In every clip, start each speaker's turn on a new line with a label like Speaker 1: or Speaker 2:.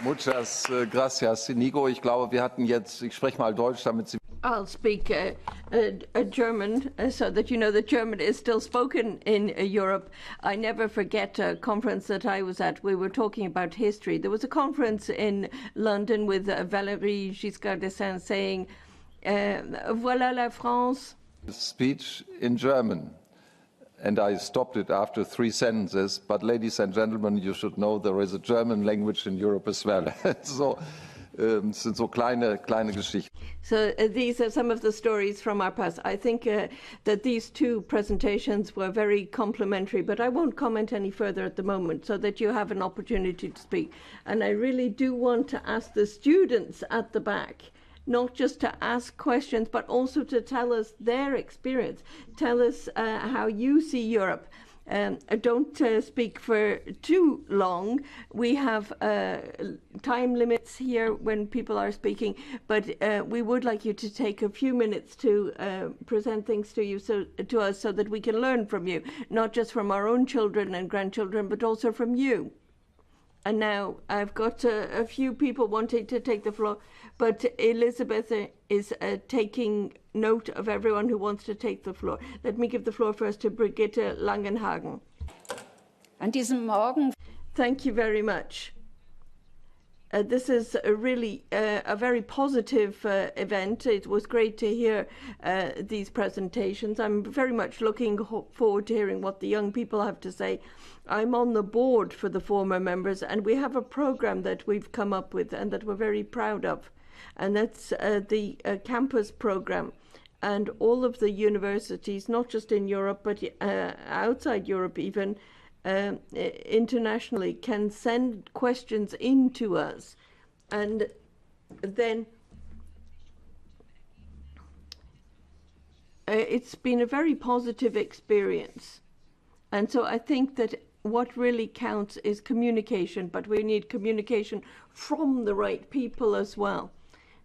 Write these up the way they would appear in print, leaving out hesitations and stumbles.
Speaker 1: Muchas gracias, Inigo. Ich glaube, wir hatten jetzt, ich spreche mal Deutsch, damit Sie...
Speaker 2: I'll speak German so that you know that German is still spoken in Europe. I never forget a conference that I was at. We were talking about history. There was a conference in London with Valéry Giscard d'Estaing saying, voilà la France.
Speaker 1: Speech in German. And I stopped it after 3 sentences. But ladies and gentlemen, you should know there is a German language in Europe as well. So, es sind so kleine Geschichten.
Speaker 2: So these are some of the stories from our past. I think that these two presentations were very complimentary, but I won't comment any further at the moment so that you have an opportunity to speak. And I really do want to ask the students at the back, not just to ask questions, but also to tell us their experience. Tell us how you see Europe. Don't speak for too long. We have time limits here when people are speaking, but we would like you to take a few minutes to present things to us so that we can learn from you, not just from our own children and grandchildren, but also from you. And now I've got a few people wanting to take the floor, but Elizabeth is taking note of everyone who wants to take the floor. Let me give the floor first to Brigitte Langenhagen.
Speaker 3: An diesem Morgen.
Speaker 2: Thank you very much. This is really a very positive event. It was great to hear these presentations. I'm very much looking forward to hearing what the young people have to say. I'm on the board for the former members, and we have a program that we've come up with and that we're very proud of. And that's the campus program. And all of the universities, not just in Europe, but outside Europe even, internationally, can send questions in to us. And then it's been a very positive experience. And so I think that what really counts is communication, but we need communication from the right people as well.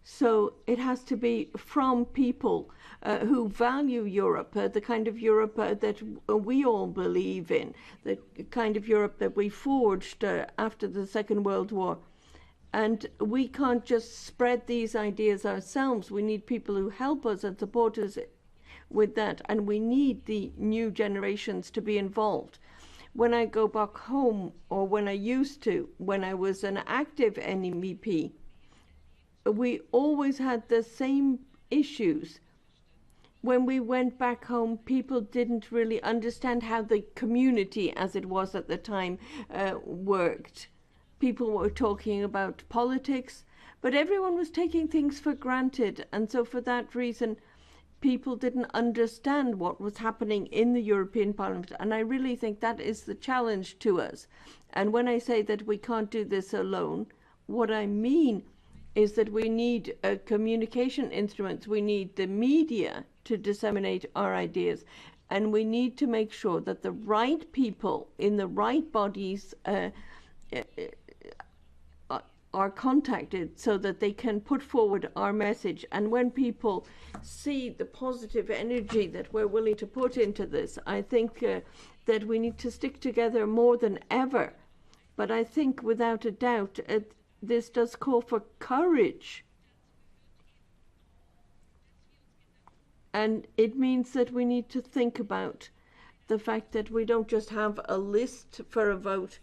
Speaker 2: So it has to be from people who value Europe, the kind of Europe that we all believe in, the kind of Europe that we forged after the Second World War. And we can't just spread these ideas ourselves. We need people who help us and support us with that. And we need the new generations to be involved. When I go back home, or when I used to, when I was an active MEP, we always had the same issues. When we went back home, people didn't really understand how the community, as it was at the time, worked. People were talking about politics, but everyone was taking things for granted. And so for that reason, people didn't understand what was happening in the European Parliament. And I really think that is the challenge to us. And when I say that we can't do this alone, what I mean is that we need communication instruments. We need the media to disseminate our ideas. And we need to make sure that the right people in the right bodies are contacted so that they can put forward our message. And when people see the positive energy that we're willing to put into this, I think that we need to stick together more than ever. But I think without a doubt, this does call for courage. And it means that we need to think about the fact that we don't just have a list for a vote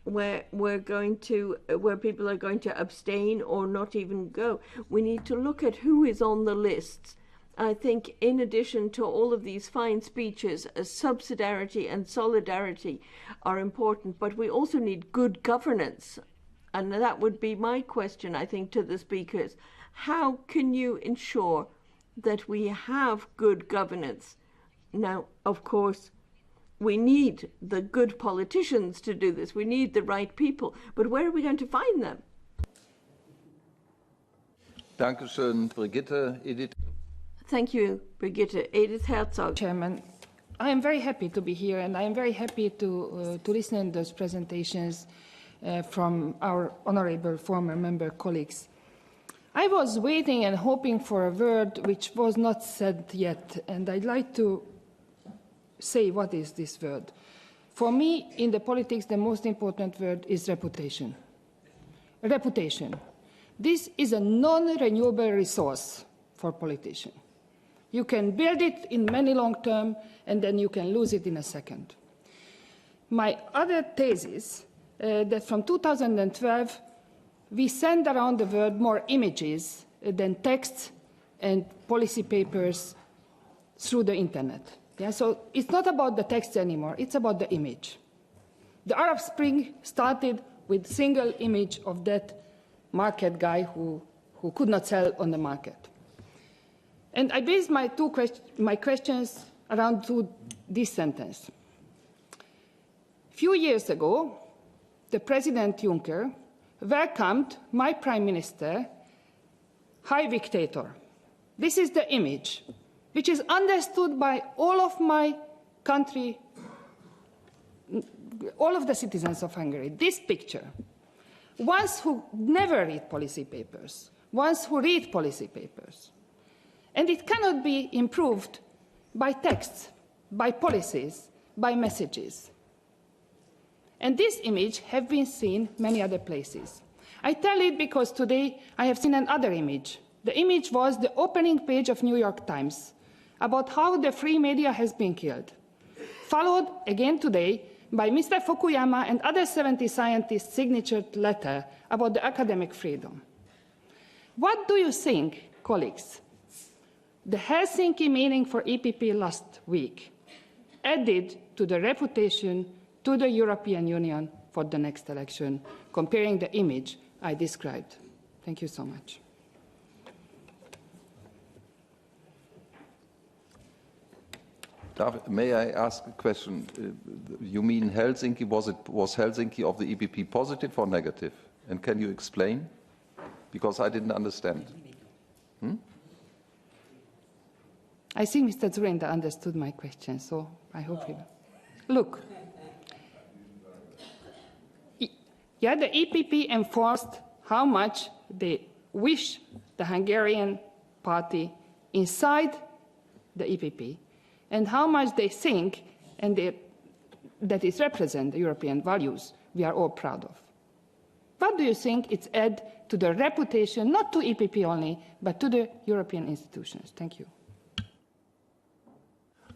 Speaker 2: where people are going to abstain or not even go. We need to look at who is on the lists. I think in addition to all of these fine speeches, subsidiarity and solidarity are important, but we also need good governance. And that would be my question, I think, to the speakers. How can you ensure that we have good governance? Now, of course, we need the good politicians to do this. We need the right people. But where are we going to find them?
Speaker 1: Dankeschön, Brigitte. Edith.
Speaker 2: Thank you, Brigitte. Edith Herzog.
Speaker 3: Chairman, I am very happy to be here, and I am very happy to listen to those presentations from our honorable former member colleagues. I was waiting and hoping for a word which was not said yet, and I'd like to say what is this word. For me, in the politics, the most important word is reputation. reputation. This is a non-renewable resource for politicians. You can build it in many long term, and then you can lose it in a second. My other thesis that from 2012, we send around the world more images than texts and policy papers through the internet. Yeah, so it's not about the text anymore, it's about the image. The Arab Spring started with a single image of that market guy who could not sell on the market. And I based my questions around this sentence. A few years ago, the President Juncker welcomed my Prime Minister, high dictator. This is the image, which is understood by all of my country, all of the citizens of Hungary. This picture, ones who never read policy papers, ones who read policy papers. And it cannot be improved by texts, by policies, by messages. And this image has been seen many other places. I tell it because today I have seen another image. The image was the opening page of New York Times about how the free media has been killed, followed again today by Mr. Fukuyama and other 70 scientists' signatured letter about the academic freedom. What do you think, colleagues? The Helsinki meeting for EPP last week added to the reputation to the European Union for the next election, comparing the image I described. Thank you so much.
Speaker 1: May I ask a question? You mean Helsinki, was Helsinki of the EPP positive or negative? And can you explain? Because I didn't understand.
Speaker 3: I think Mr. Dzurinda understood my question, so I hope he... Look, yeah, the EPP enforced how much they wish the Hungarian party inside the EPP and how much they think and that it represents the European values we are all proud of. What do you think it's add to the reputation, not to EPP only, but to the European institutions? Thank you.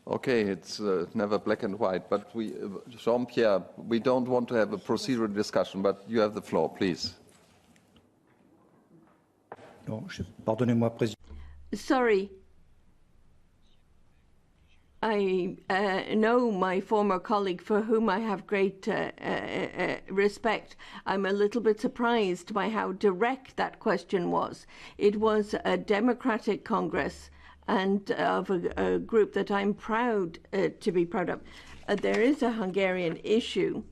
Speaker 1: Okay, it's never black and white, but Jean-Pierre, we don't want to have a procedural discussion, but you have the floor, please.
Speaker 4: Pardonnez-moi, Président.
Speaker 2: Sorry. I know my former colleague for whom I have great respect. I'm a little bit surprised by how direct that question was. It was a democratic Congress and of a group that I'm proud to be proud of. There is a Hungarian issue,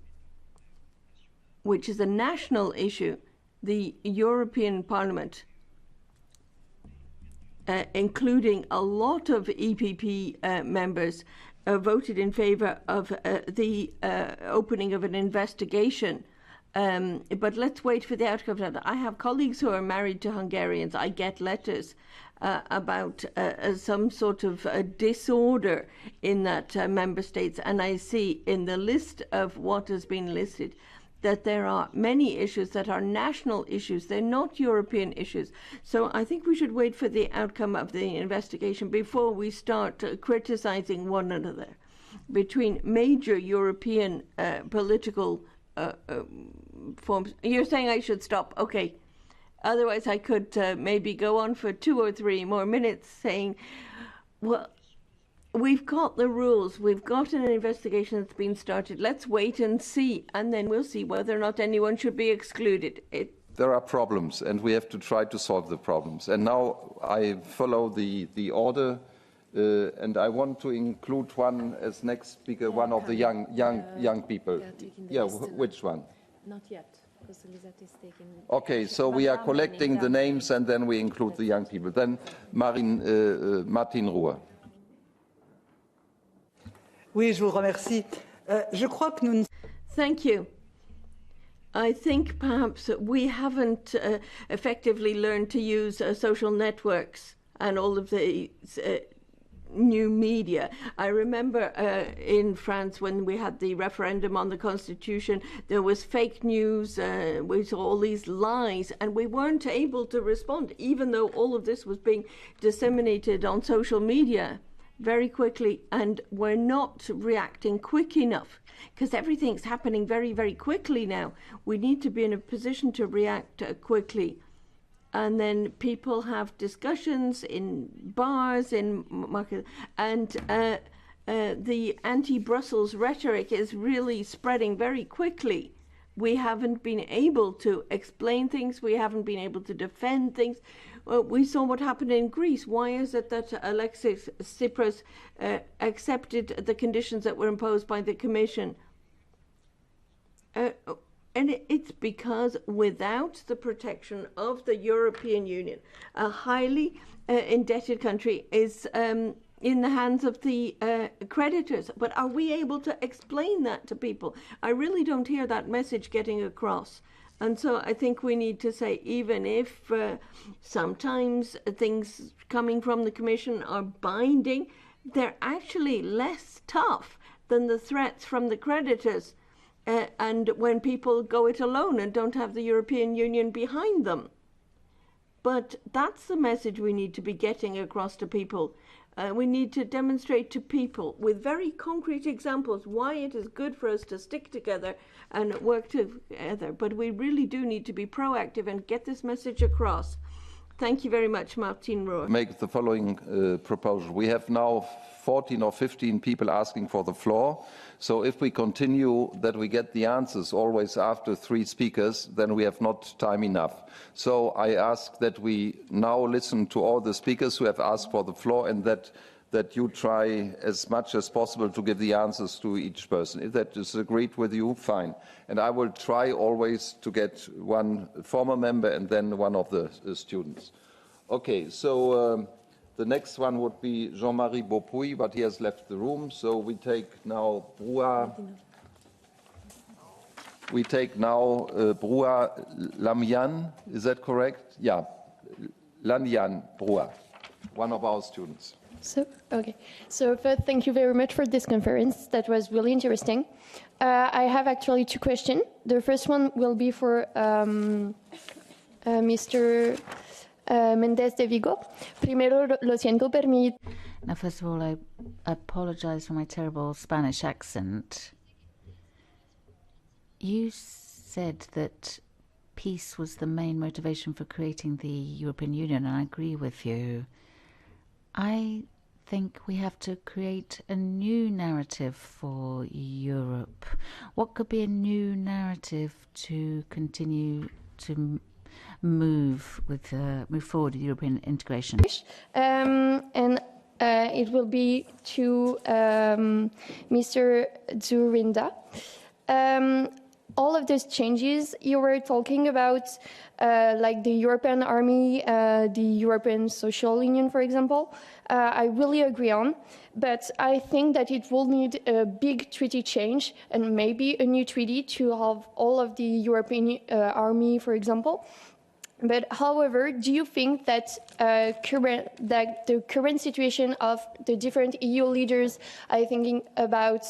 Speaker 2: which is a national issue. The European Parliament, including a lot of EPP members, voted in favor of the opening of an investigation. But let's wait for the outcome of that. I have colleagues who are married to Hungarians. I get letters about some sort of disorder in that member states. And I see in the list of what has been listed that there are many issues that are national issues. They're not European issues. So I think we should wait for the outcome of the investigation before we start criticizing one another. Between major European political forms. You're saying I should stop? Okay. Otherwise, I could maybe go on for 2 or 3 more minutes saying, well, we've got the rules. We've got an investigation that's been started. Let's wait and see, and then we'll see whether or not anyone should be excluded.
Speaker 1: There are problems, and we have to try to solve the problems. And now I follow the order, and I want to include one as next speaker, one of the young people. Yeah, which one?
Speaker 5: Not yet, because Lisette is taking...
Speaker 1: Okay, so we are collecting the names, and then we include the young people. Then Martin Ruhr.
Speaker 6: Oui, je vous remercie. Je crois que nous...
Speaker 2: Thank you. I think perhaps we haven't effectively learned to use social networks and all of the new media. I remember in France when we had the referendum on the Constitution, there was fake news, we saw all these lies, and we weren't able to respond, even though all of this was being disseminated on social media very quickly, and we're not reacting quick enough because everything's happening very, very quickly now. We need to be in a position to react quickly. And then people have discussions in bars, in market, and the anti-Brussels rhetoric is really spreading very quickly. We haven't been able to explain things. We haven't been able to defend things. We saw what happened in Greece. Why is it that Alexis Tsipras accepted the conditions that were imposed by the Commission? And it's because without the protection of the European Union, a highly indebted country is in the hands of the creditors. But are we able to explain that to people? I really don't hear that message getting across. And so I think we need to say, even if sometimes things coming from the Commission are binding, they're actually less tough than the threats from the creditors. And when people go it alone and don't have the European Union behind them. But that's the message we need to be getting across to people. We need to demonstrate to people with very concrete examples why it is good for us to stick together and work together. But we really do need to be proactive and get this message across. Thank you very much, Martin Rohr.
Speaker 1: Make the following proposal. We have now 14 or 15 people asking for the floor. So if we continue that we get the answers always after 3 speakers, then we have not time enough. So I ask that we now listen to all the speakers who have asked for the floor, and that you try as much as possible to give the answers to each person. If that is agreed with you, fine. And I will try always to get one former member and then one of the students. Okay, so the next one would be Jean-Marie Beaupuy, but he has left the room. So we take now Brua. We take now Brua Lamian. Is that correct? Yeah, Lamian Brua, one of our students.
Speaker 7: So first, thank you very much for this conference. That was really interesting. I have actually 2 questions. The first one will be for Mr. Mendez de Vigo. Primero, lo siento por mi...
Speaker 8: Now, first of all, I apologize for my terrible Spanish accent. You said that peace was the main motivation for creating the European Union, and I agree with you. I think we have to create a new narrative for Europe. What could be a new narrative to continue to move forward with European integration?
Speaker 7: And it will be to Mr. Dzurinda. All of those changes you were talking about, like the European Army, the European Social Union, for example, I really agree on. But I think that it will need a big treaty change and maybe a new treaty to have all of the European Army, for example. But however, do you think that the current situation of the different EU leaders, I'm thinking about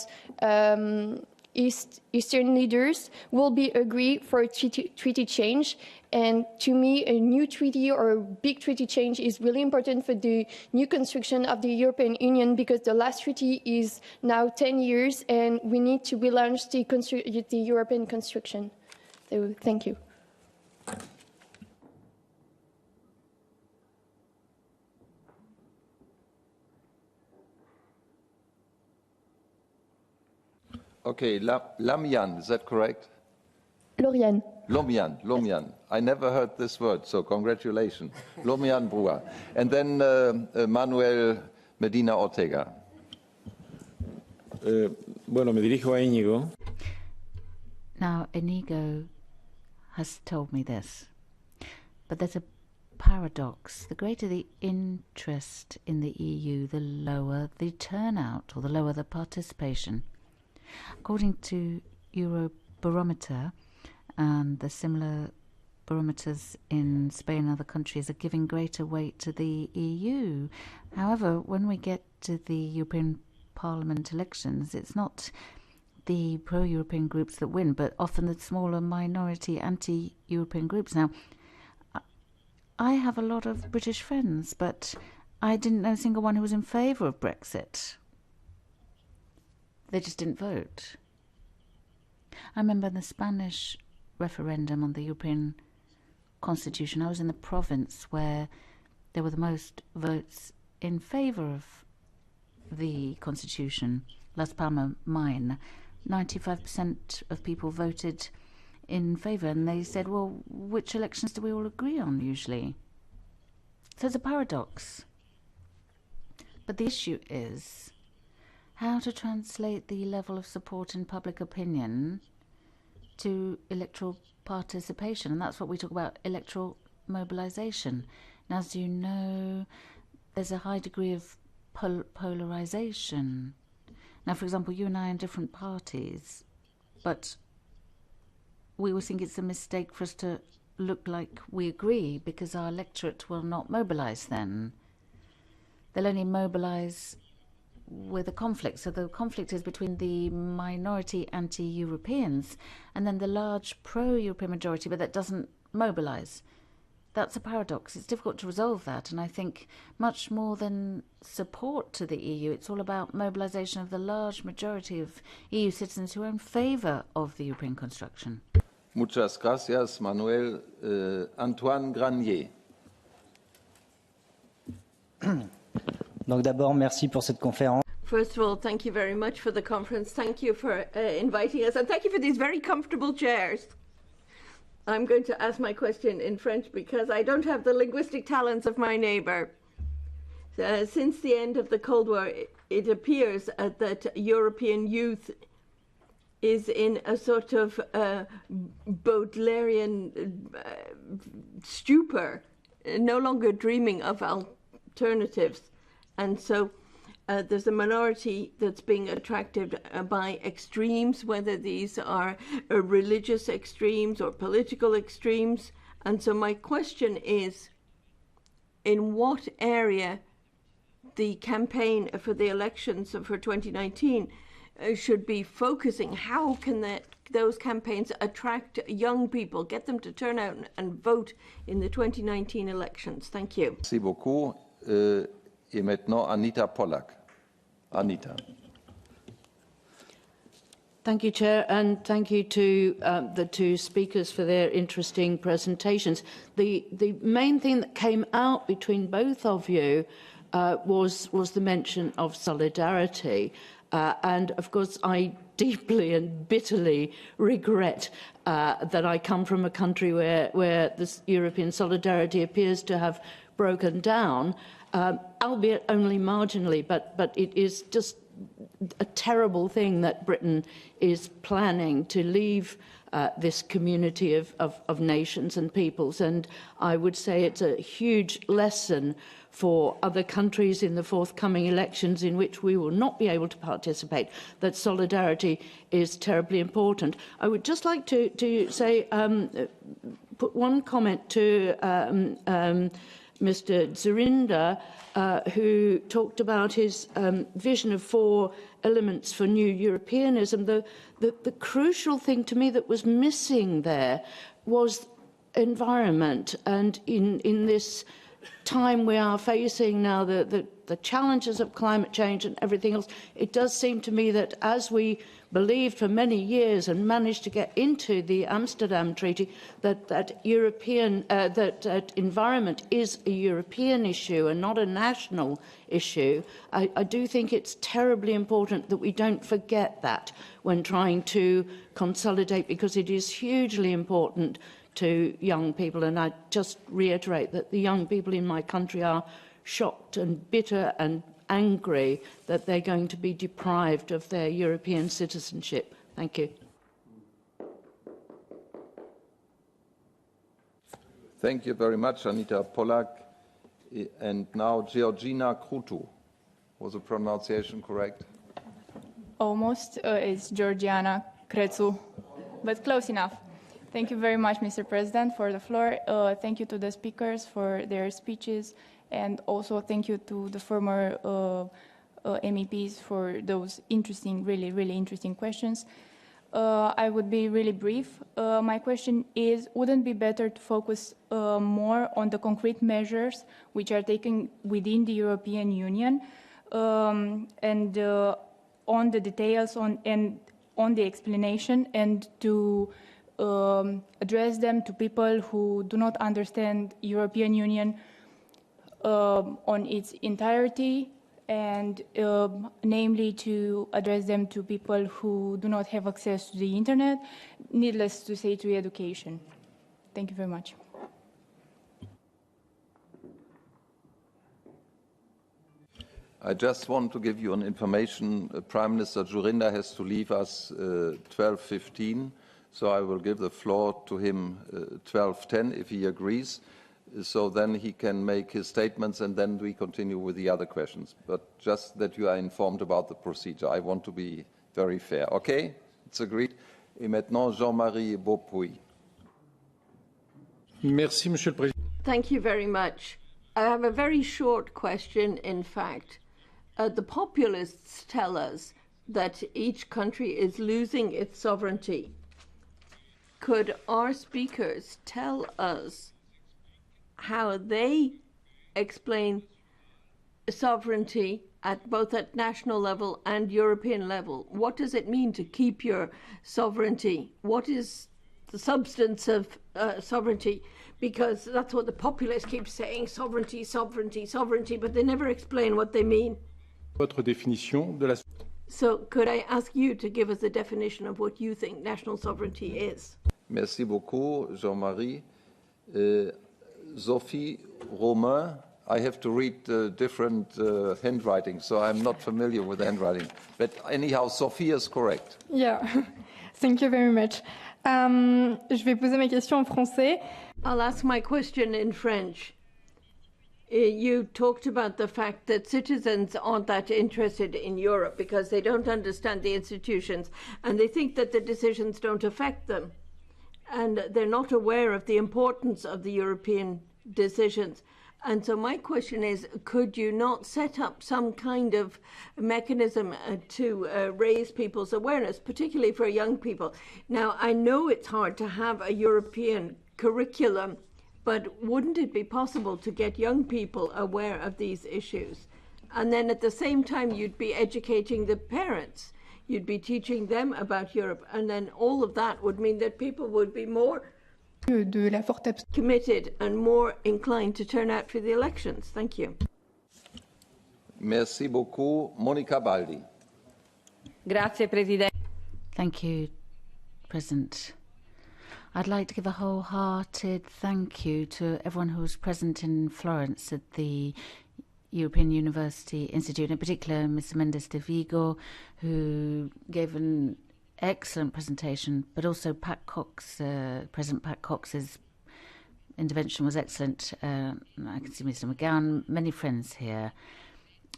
Speaker 7: Eastern leaders, will be agreed for a treaty change? And to me, a new treaty or a big treaty change is really important for the new construction of the European Union, because the last treaty is now 10 years and we need to relaunch the European construction. So thank you.
Speaker 1: Okay, Lamian, is that correct?
Speaker 7: Lorian.
Speaker 1: Lomian. I never heard this word, so congratulations. Lomian Brua. And then Manuel Medina Ortega.
Speaker 9: Bueno, me dirijo a Inigo.
Speaker 8: Now, Inigo has told me this, but there's a paradox. The greater the interest in the EU, the lower the turnout, or the lower the participation. According to Eurobarometer, and the similar barometers in Spain and other countries are giving greater weight to the EU. However, when we get to the European Parliament elections, it's not the pro-European groups that win, but often the smaller minority anti-European groups. Now, I have a lot of British friends, but I didn't know a single one who was in favour of Brexit. They just didn't vote. I remember the Spanish referendum on the European Constitution. I was in the province where there were the most votes in favour of the Constitution, Las Palmas, mine. 95% of people voted in favour, and they said, well, which elections do we all agree on usually? So it's a paradox. But the issue is how to translate the level of support in public opinion to electoral participation, and that's what we talk about, electoral mobilisation. And as you know, there's a high degree of polarisation. Now, for example, you and I are in different parties, but we always think it's a mistake for us to look like we agree, because our electorate will not mobilise then. They'll only mobilise with a conflict. So the conflict is between the minority anti-Europeans and then the large pro-European majority, but that doesn't mobilise. That's a paradox. It's difficult to resolve that, and I think much more than support to the EU, it's all about mobilisation of the large majority of EU citizens who are in favour of the European construction.
Speaker 1: Muchas gracias, Manuel. Antoine Granier.
Speaker 4: Donc d'abord, merci pour cette conférence.
Speaker 2: First of all, thank you very much for the conference. Thank you for inviting us, and thank you for these very comfortable chairs. I'm going to ask my question in French because I don't have the linguistic talents of my neighbour. Since the end of the Cold War, it appears that European youth is in a sort of Baudelarian stupor, no longer dreaming of alternatives. And so there's a minority that's being attracted by extremes, whether these are religious extremes or political extremes. And so my question is, in what area the campaign for the elections for 2019 should be focusing? How can those campaigns attract young people, get them to turn out and vote in the 2019 elections? Thank you.
Speaker 1: Merci beaucoup. Et maintenant, Anita Pollack. Anita.
Speaker 10: Thank you, Chair, and thank you to the two speakers for their interesting presentations. The main thing that came out between both of you was the mention of solidarity. And, of course, I deeply and bitterly regret that I come from a country where this European solidarity appears to have broken down, albeit only marginally, but it is just a terrible thing that Britain is planning to leave this community of nations and peoples. And I would say it's a huge lesson for other countries in the forthcoming elections in which we will not be able to participate, that solidarity is terribly important. I would just like to say, put one comment to Mr. Dzurinda, who talked about his vision of 4 elements for new Europeanism. The crucial thing to me that was missing there was environment. And in this time we are facing now, the challenges of climate change and everything else, it does seem to me that as we believed for many years and managed to get into the Amsterdam Treaty, that environment is a European issue and not a national issue. I do think it's terribly important that we don't forget that when trying to consolidate, because it is hugely important to young people. And I just reiterate that the young people in my country are shocked and bitter and angry that they're going to be deprived of their European citizenship. Thank you.
Speaker 1: Thank you very much, Anita Pollack. And now Georgina Krutu. Was the pronunciation correct?
Speaker 11: Almost. It's Georgiana Crețu, but close enough. Thank you very much, Mr. President, for the floor. Thank you to the speakers for their speeches, and also thank you to the former MEPs for those interesting, really interesting questions. I would be really brief. My question is, wouldn't it be better to focus more on the concrete measures which are taken within the European Union and on the details and on the explanation, and to address them to people who do not understand European Union on its entirety, and namely to address them to people who do not have access to the internet, needless to say, to education. Thank you very much.
Speaker 1: I just want to give you an information. Prime Minister Dzurinda has to leave us 12:15, so I will give the floor to him 12:10 if he agrees. So then he can make his statements and then we continue with the other questions. But just that you are informed about the procedure. I want to be very fair. Okay? It's agreed. Et maintenant, Jean-Marie Beaupuy.
Speaker 9: Merci, Monsieur le Président.
Speaker 2: Thank you very much. I have a very short question, in fact. The populists tell us that each country is losing its sovereignty. Could our speakers tell us how they explain sovereignty at both at national level and European level? What does it mean to keep your sovereignty? What is the substance of sovereignty? Because that's what the populists keep saying, sovereignty, sovereignty, sovereignty, but they never explain what they mean.
Speaker 9: Votre définition de la...
Speaker 2: So could I ask you to give us a definition of what you think national sovereignty is?
Speaker 1: Merci beaucoup, Jean-Marie. Sophie Romain, I have to read different handwriting, so I'm not familiar with handwriting. But anyhow, Sophie is correct.
Speaker 12: Yeah, thank you very much. Je vais poser ma question en français.
Speaker 2: I'll ask my question in French. You talked about the fact that citizens aren't that interested in Europe because they don't understand the institutions and they think that the decisions don't affect them. And they're not aware of the importance of the European decisions. And so my question is, could you not set up some kind of mechanism to raise people's awareness, particularly for young people? Now, I know it's hard to have a European curriculum, but wouldn't it be possible to get young people aware of these issues? And then at the same time, you'd be educating the parents. You'd be teaching them about Europe. And then all of that would mean that people would be more committed and more inclined to turn out for the elections. Thank you.
Speaker 1: Merci beaucoup. Monica Baldi.
Speaker 13: Grazie, Presidente.
Speaker 8: Thank you, President. I'd like to give a wholehearted thank you to everyone who was present in Florence at the European University Institute, in particular Mr. Mendez de Vigo, who gave an excellent presentation, but also Pat Cox, President Pat Cox's intervention was excellent. I can see Mr. McGowan, many friends here.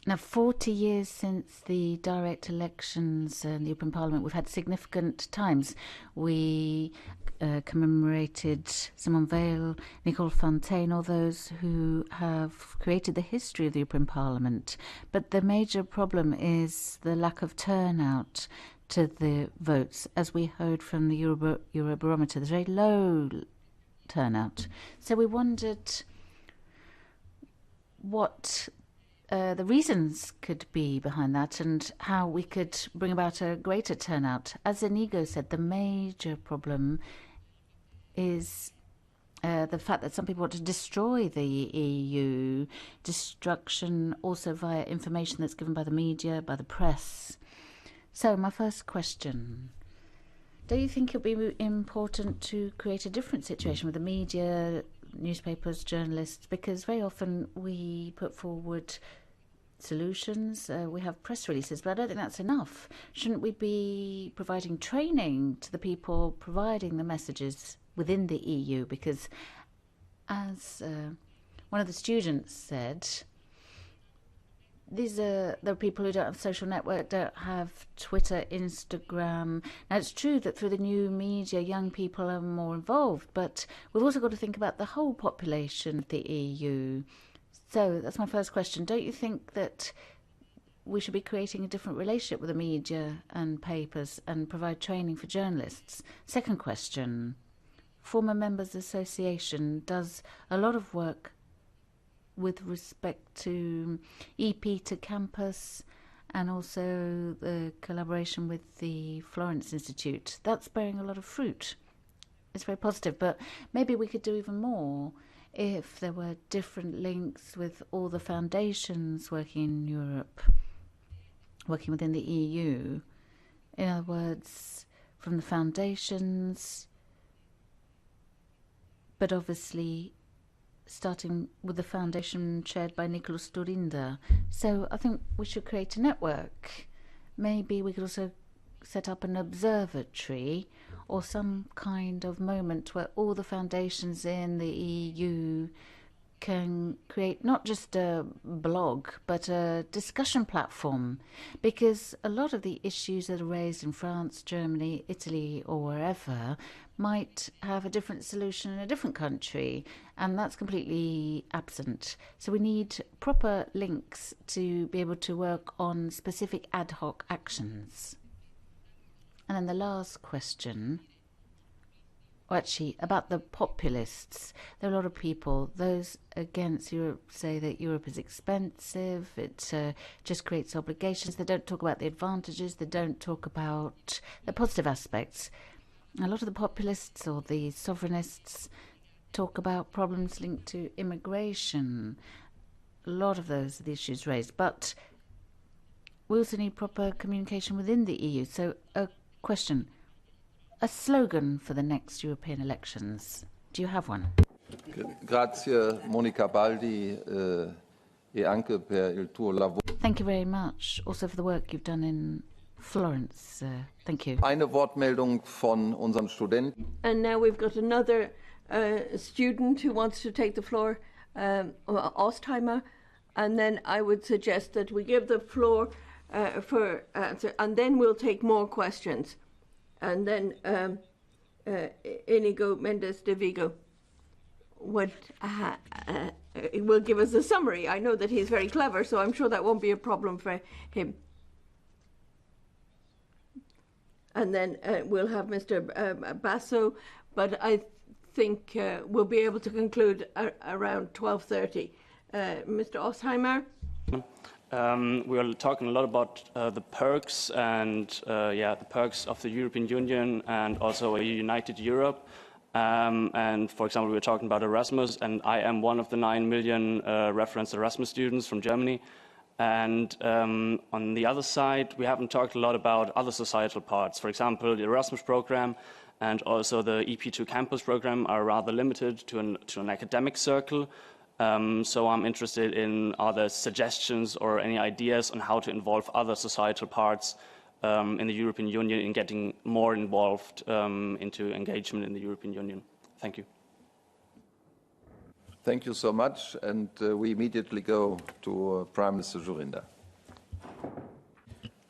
Speaker 8: Now, 40 years since the direct elections in the European Parliament, we've had significant times. We commemorated Simone Veil, Nicole Fontaine, all those who have created the history of the European Parliament. But the major problem is the lack of turnout to the votes. As we heard from the Eurobarometer, there's very low turnout. So we wondered what the reasons could be behind that and how we could bring about a greater turnout. As Inigo said, the major problem is the fact that some people want to destroy the EU, destruction also via information that's given by the media, by the press. So my first question, do you think it would be important to create a different situation with the media, newspapers, journalists? Because very often we put forward solutions, we have press releases, but I don't think that's enough. Shouldn't we be providing training to the people providing the messages within the EU? Because as one of the students said, there are people who don't have social network, don't have Twitter, Instagram. Now, it's true that through the new media, young people are more involved, but we've also got to think about the whole population of the EU. So that's my first question. Don't you think that we should be creating a different relationship with the media and papers and provide training for journalists. Second question, Former Members Association does a lot of work with respect to EP to campus and also the collaboration with the Florence Institute. That's bearing a lot of fruit. It's very positive, but maybe we could do even more if there were different links with all the foundations working in Europe, working within the EU. In other words, from the foundations, but obviously starting with the foundation chaired by Mikulas Dzurinda. So I think we should create a network. Maybe we could also set up an observatory or some kind of moment where all the foundations in the EU can create not just a blog but a discussion platform, because a lot of the issues that are raised in France, Germany, Italy or wherever might have a different solution in a different country, and that's completely absent. So we need proper links to be able to work on specific ad hoc actions. And then the last question, actually, about the populists. There are a lot of people, those against Europe, say that Europe is expensive, it just creates obligations. They don't talk about the advantages, they don't talk about the positive aspects. A lot of the populists or the sovereignists talk about problems linked to immigration. A lot of those are the issues raised. But we also need proper communication within the EU. So a question, a slogan for the next European elections. Do you have one?
Speaker 1: Grazie, Monica Baldi, e anche per il tuo lavoro.
Speaker 8: Thank you very much, also for the work you've done in Florence. Thank you.
Speaker 1: Eine Wortmeldung von unserem Studenten.
Speaker 2: And now we've got another student who wants to take the floor, Ostheimer, and then I would suggest that we give the floor for answer, and then we'll take more questions. And then Inigo Mendez de Vigo will give us a summary. I know that he's very clever, so I'm sure that won't be a problem for him. And then we'll have Mr. Basso, but I think we'll be able to conclude around 12:30. Mr. Ostheimer?
Speaker 14: We are talking a lot about the perks and the perks of the European Union and also a united Europe. And for example, we were talking about Erasmus, and I am one of the 9 million reference Erasmus students from Germany. And on the other side, we haven't talked a lot about other societal parts. For example, the Erasmus program and also the EP2 campus program are rather limited to an academic circle. So I'm interested in other suggestions or any ideas on how to involve other societal parts in the European Union in getting more involved into engagement in the European Union. Thank you.
Speaker 1: Thank you so much, and we immediately go to Prime Minister Dzurinda.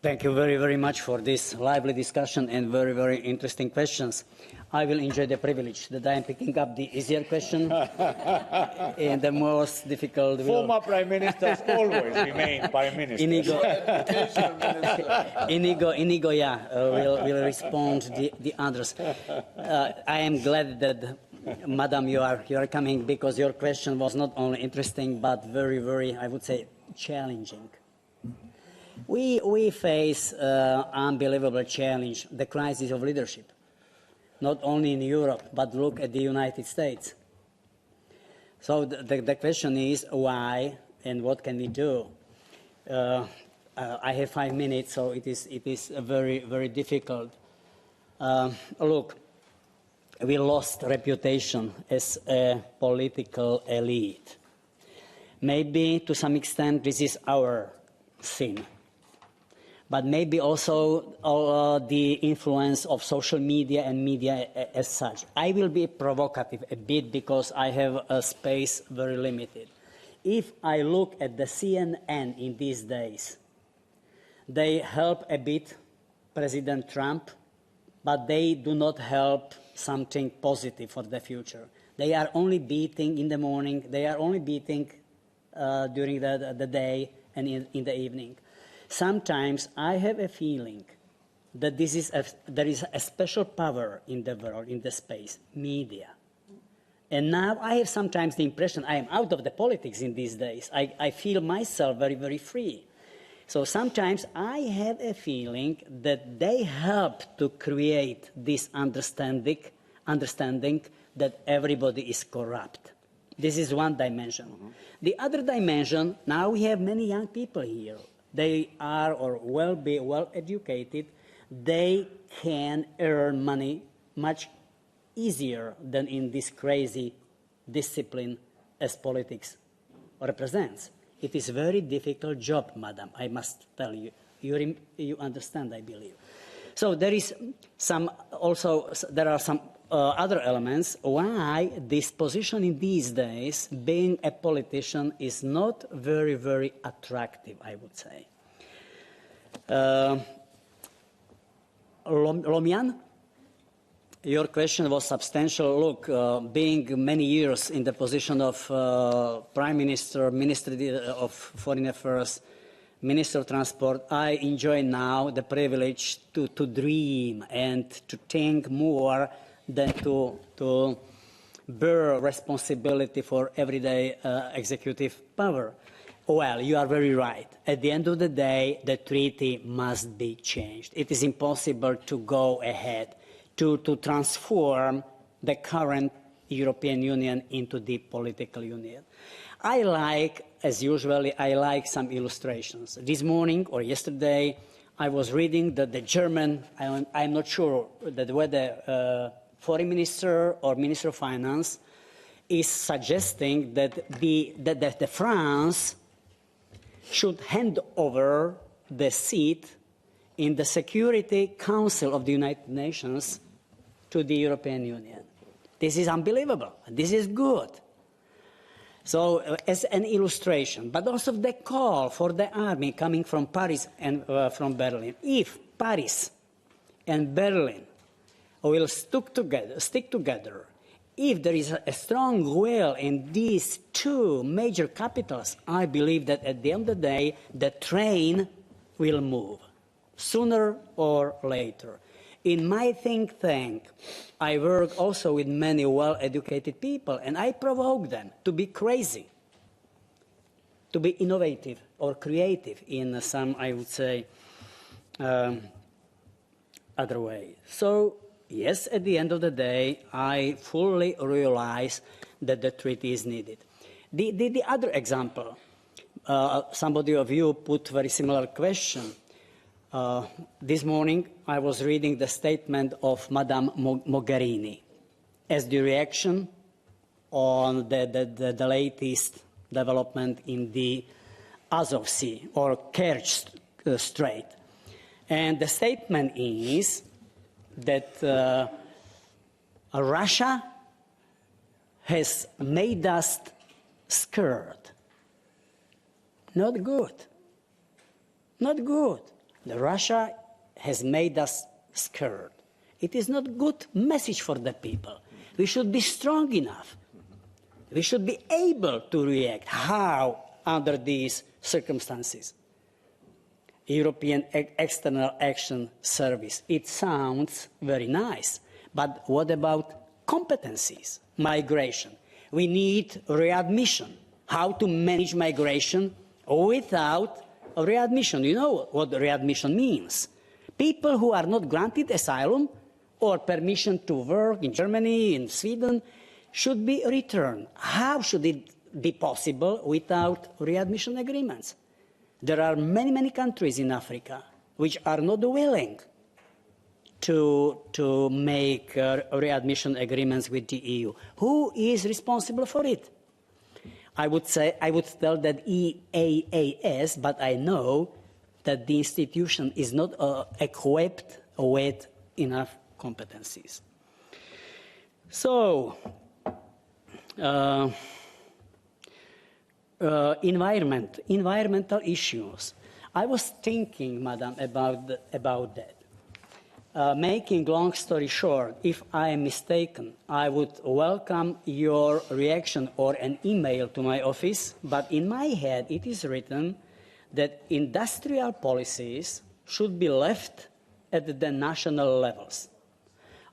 Speaker 15: Thank you very, very much for this lively discussion and very, very interesting questions. I will enjoy the privilege that I am picking up the easier question and the most difficult.
Speaker 16: Former prime ministers always remain prime ministers.
Speaker 15: Inigo, will respond the others. I am glad that, Madam, you are coming, because your question was not only interesting but very, very, I would say, challenging. We face unbelievable challenge, the crisis of leadership, not only in Europe, but look at the United States. So the question is why and what can we do? I have 5 minutes, so it is very, very difficult. Look, we lost reputation as a political elite. Maybe to some extent this is our sin. But maybe also the influence of social media and media as such. I will be provocative a bit because I have a space very limited. If I look at the CNN in these days, they help a bit President Trump, but they do not help something positive for the future. They are only beating in the morning, they are only beating during the day and in the evening. Sometimes I have a feeling that there is a special power in the world, in the space, media. And now I have sometimes the impression I am out of the politics in these days. I feel myself very, very free. So sometimes I have a feeling that they help to create this understanding that everybody is corrupt. This is one dimension. The other dimension, now we have many young people here. They are or will be well educated. They can earn money much easier than in this crazy discipline as politics represents. It is a very difficult job, madam, I must tell you. You understand, I believe. So there is some, also, there are some other elements why this position in these days, being a politician, is not very, very attractive, I would say. Lomian, your question was substantial. Look, being many years in the position of Prime Minister, Minister of Foreign Affairs, Minister of Transport, I enjoy now the privilege to dream and to think more than to bear responsibility for everyday executive power. Well, you are very right. At the end of the day, the treaty must be changed. It is impossible to go ahead to transform the current European Union into the political union. I like, as usual, I like some illustrations. This morning or yesterday, I was reading that the German, I'm not sure that whether Foreign Minister or Minister of Finance is suggesting that France should hand over the seat in the Security Council of the United Nations to the European Union. This is unbelievable. This is good. So as an illustration, but also the call for the army coming from Paris and from Berlin. If Paris and Berlin will stick together, if there is a strong will in these two major capitals, I believe that at the end of the day, the train will move, sooner or later. In my think tank, I work also with many well-educated people, and I provoke them to be crazy, to be innovative or creative in some, I would say, other way. So, yes, at the end of the day, I fully realize that the treaty is needed. The other example, somebody of you put very similar question. This morning, I was reading the statement of Madame Mogherini as the reaction on the latest development in the Azov Sea or Kerch Strait. And the statement is that Russia has made us scared. Not good. Not good. Russia has made us scared. It is not a good message for the people. We should be strong enough. We should be able to react. How, under these circumstances? European External Action Service. It sounds very nice. But what about competencies? Migration. We need readmission. How to manage migration without readmission. You know what readmission means. People who are not granted asylum or permission to work in Germany, in Sweden, should be returned. How should it be possible without readmission agreements? There are many, many countries in Africa which are not willing to make readmission agreements with the EU. Who is responsible for it? I would tell that EAAS, but I know that the institution is not equipped with enough competencies. So, environmental issues. I was thinking, madam, about that. Making long story short, if I am mistaken, I would welcome your reaction or an email to my office, but in my head it is written that industrial policies should be left at the national levels.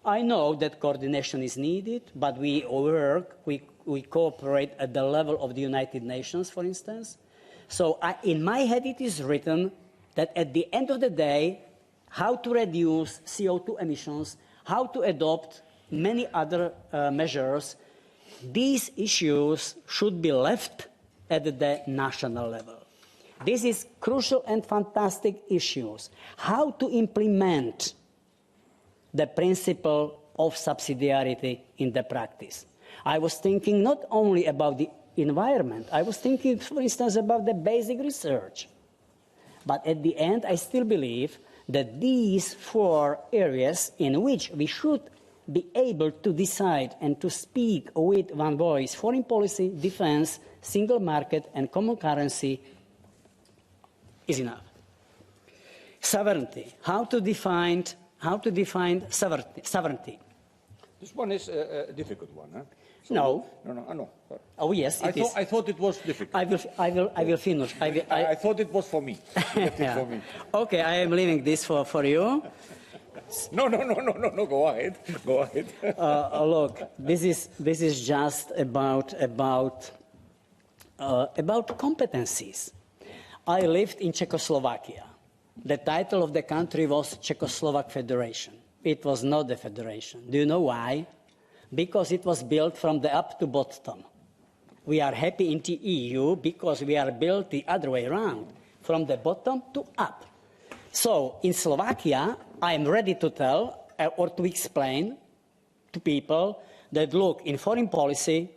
Speaker 15: I know that coordination is needed, but we work, we cooperate at the level of the United Nations, for instance. So in my head it is written that at the end of the day, how to reduce CO2 emissions, how to adopt many other measures, these issues should be left at the national level. This is crucial and fantastic issues. How to implement the principle of subsidiarity in the practice. I was thinking not only about the environment, I was thinking, for instance, about the basic research. But at the end, I still believe that these 4 areas in which we should be able to decide and to speak with one voice, foreign policy, defense, single market, and common currency, is enough. Sovereignty. How to define sovereignty?
Speaker 16: This one is a difficult one, huh? So
Speaker 15: No.
Speaker 16: No.
Speaker 15: Oh yes, it is.
Speaker 16: I thought it was difficult.
Speaker 15: I will finish.
Speaker 16: I thought it was for me.
Speaker 15: Yeah.
Speaker 16: For me.
Speaker 15: Okay, I am leaving this for you.
Speaker 16: No. Go ahead. Go ahead.
Speaker 15: Look, this is just about competencies. I lived in Czechoslovakia. The title of the country was Czechoslovak Federation. It was not a federation. Do you know why? Because it was built from the up to bottom. We are happy in the EU because we are built the other way around, from the bottom to up. So in Slovakia, I am ready to tell or to explain to people that, look, in foreign policy,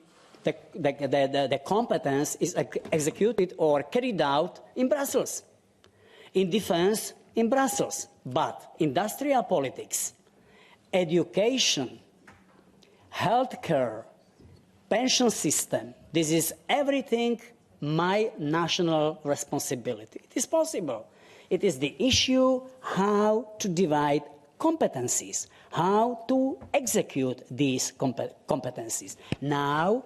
Speaker 15: the competence is executed or carried out in Brussels. In defense, in Brussels. But industrial politics, education, healthcare, pension system, this is everything my national responsibility. It is possible. It is the issue how to divide competencies, how to execute these competencies. Now,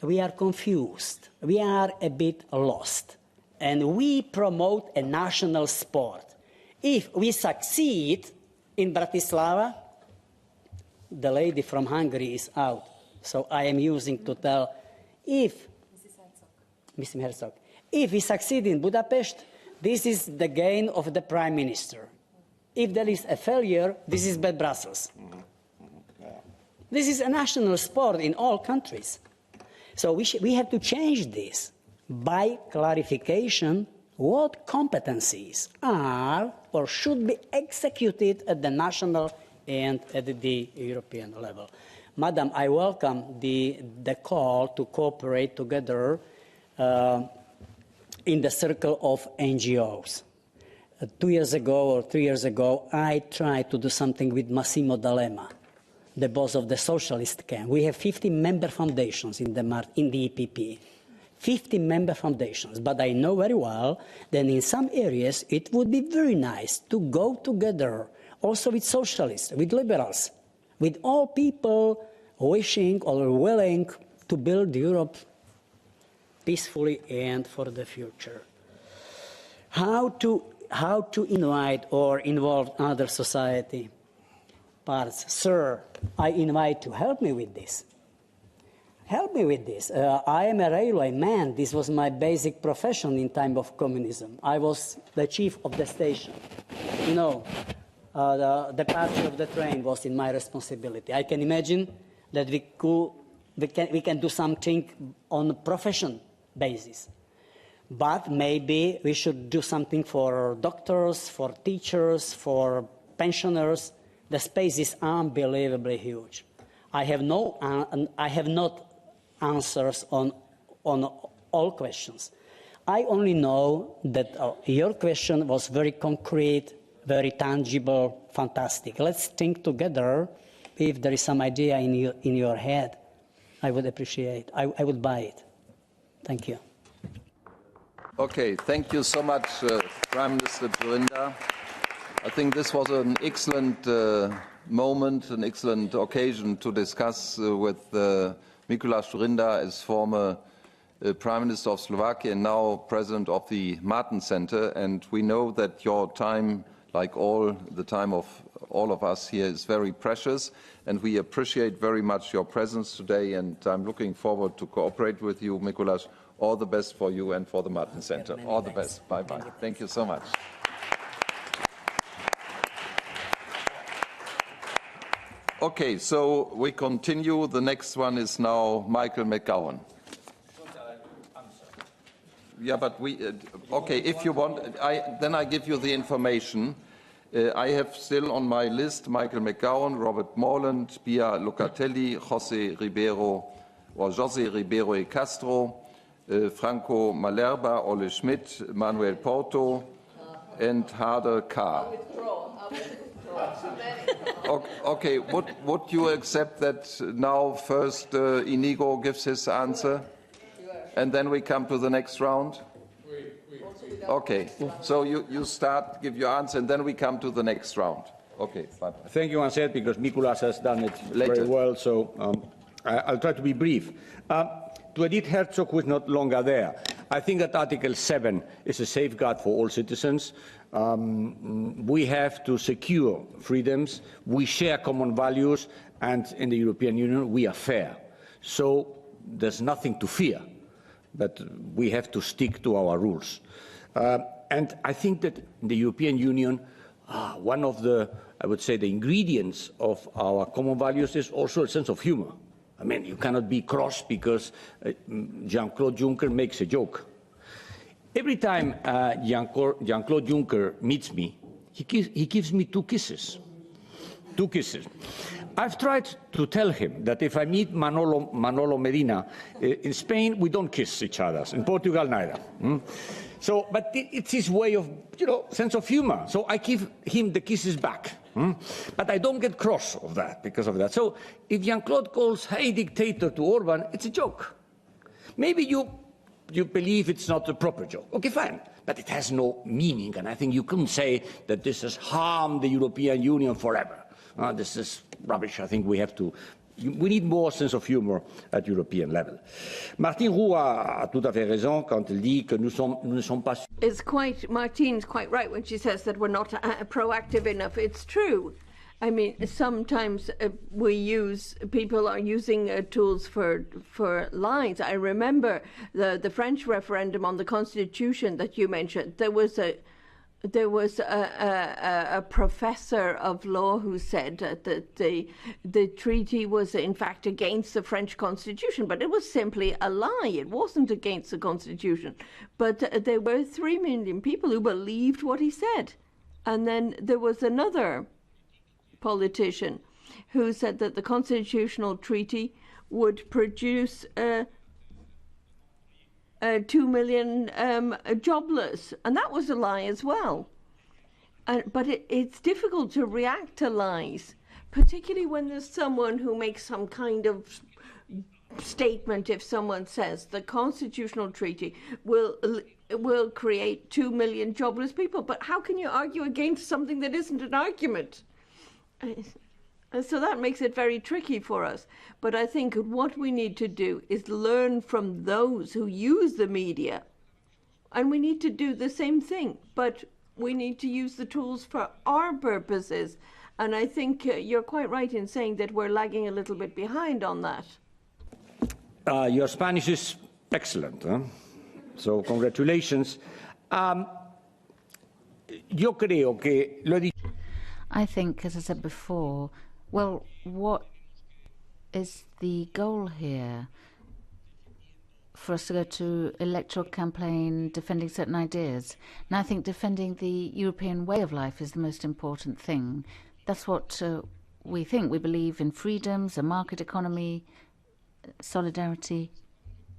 Speaker 15: we are confused. We are a bit lost. And we promote a national sport. If we succeed in Bratislava, the lady from Hungary is out. So I am using to tell if, Mrs. Herzog, if we succeed in Budapest, this is the gain of the Prime Minister. If there is a failure, this is bad Brussels. This is a national sport in all countries. So we have to change this by clarification what competencies are or should be executed at the national and at the European level. Madam, I welcome the call to cooperate together in the circle of NGOs. 2 years ago or 3 years ago, I tried to do something with Massimo D'Alema, the boss of the socialist camp. We have 50 member foundations in the EPP. 50 member foundations, but I know very well that in some areas it would be very nice to go together also with socialists, with liberals, with all people wishing or willing to build Europe peacefully and for the future. How to invite or involve other society parts? Sir, I invite you, help me with this. Help me with this. I am a railway man. This was my basic profession in time of communism. I was the chief of the station. You know, the departure of the train was in my responsibility. I can imagine that we can do something on a profession basis. But maybe we should do something for doctors, for teachers, for pensioners. The space is unbelievably huge. I have not answers on all questions. I only know that your question was very concrete, very tangible, fantastic. Let's think together. If there is some idea in your head, I would appreciate. I would buy it. Thank you.
Speaker 1: Okay, thank you so much, Prime Minister Dzurinda. I think this was an excellent moment, an excellent occasion to discuss with Mikulas Dzurinda as former Prime Minister of Slovakia and now President of the Martin Center. And we know that your time, like all the time of all of us here, is very precious. And we appreciate very much your presence today. And I'm looking forward to cooperate with you, Mikulas. All the best for you and for the Martin Center. All the best. Bye-bye. Thank you so much. Okay, so we continue. The next one is now Michael McGowan. Yeah, but okay, if you want, then I give you the information. I have still on my list Michael McGowan, Robert Morland, Pia Locatelli, José Ribeiro e Castro, Franco Malerba, Ole Schmidt, Manuel Porto, and Harder Carr. Okay, would you accept that now first Inigo gives his answer? And then we come to the next round? Okay, so you start, give your answer, and then we come to the next round. Okay, fine.
Speaker 16: Thank you, Ansel, because Mikulas has done it very well, so I'll try to be brief. To Edith Herzog, who is not longer there, I think that Article 7 is a safeguard for all citizens. We have to secure freedoms, we share common values, and in the European Union we are fair. So there's nothing to fear, but we have to stick to our rules. And I think that in the European Union, one of the, I would say, the ingredients of our common values is also a sense of humor. I mean, you cannot be cross because Jean-Claude Juncker makes a joke. Every time Jean-Claude Juncker meets me, he gives me 2 kisses. 2 kisses. I've tried to tell him that if I meet Manolo Medina in Spain, we don't kiss each other. In Portugal, neither. So, but it's his way of, sense of humor. So I give him the kisses back. But I don't get cross of that because of that. So if Jean-Claude calls, hey, dictator to Orban, it's a joke. Maybe you believe it's not a proper joke. Okay, fine. But it has no meaning. And I think you couldn't say that this has harmed the European Union forever. This is rubbish. I think we need more sense of humor at European level. Martine Roux a tout à fait raison quand elle dit que nous ne sommes pas.
Speaker 2: Martine's quite right when she says that we're not proactive enough. It's true. I mean, sometimes people are using tools for lies. I remember the French referendum on the Constitution that you mentioned. There was a professor of law who said that the treaty was in fact against the French Constitution, but it was simply a lie. It wasn't against the Constitution. But there were 3 million people who believed what he said. And then there was another politician who said that the constitutional treaty would produce 2 million jobless, and that was a lie as well. But it's difficult to react to lies, particularly when there's someone who makes some kind of statement. If someone says the constitutional treaty will create 2 million jobless people, but how can you argue against something that isn't an argument? So that makes it very tricky for us. But I think what we need to do is learn from those who use the media. And we need to do the same thing, but we need to use the tools for our purposes. And I think you're quite right in saying that we're lagging a little bit behind on that.
Speaker 16: Your Spanish is excellent, huh? So congratulations. Yo creo que lo he dicho.
Speaker 8: I think, as I said before, well, what is the goal here? For us to go to electoral campaign defending certain ideas. And I think defending the European way of life is the most important thing. That's what we think. We believe in freedoms, a market economy, solidarity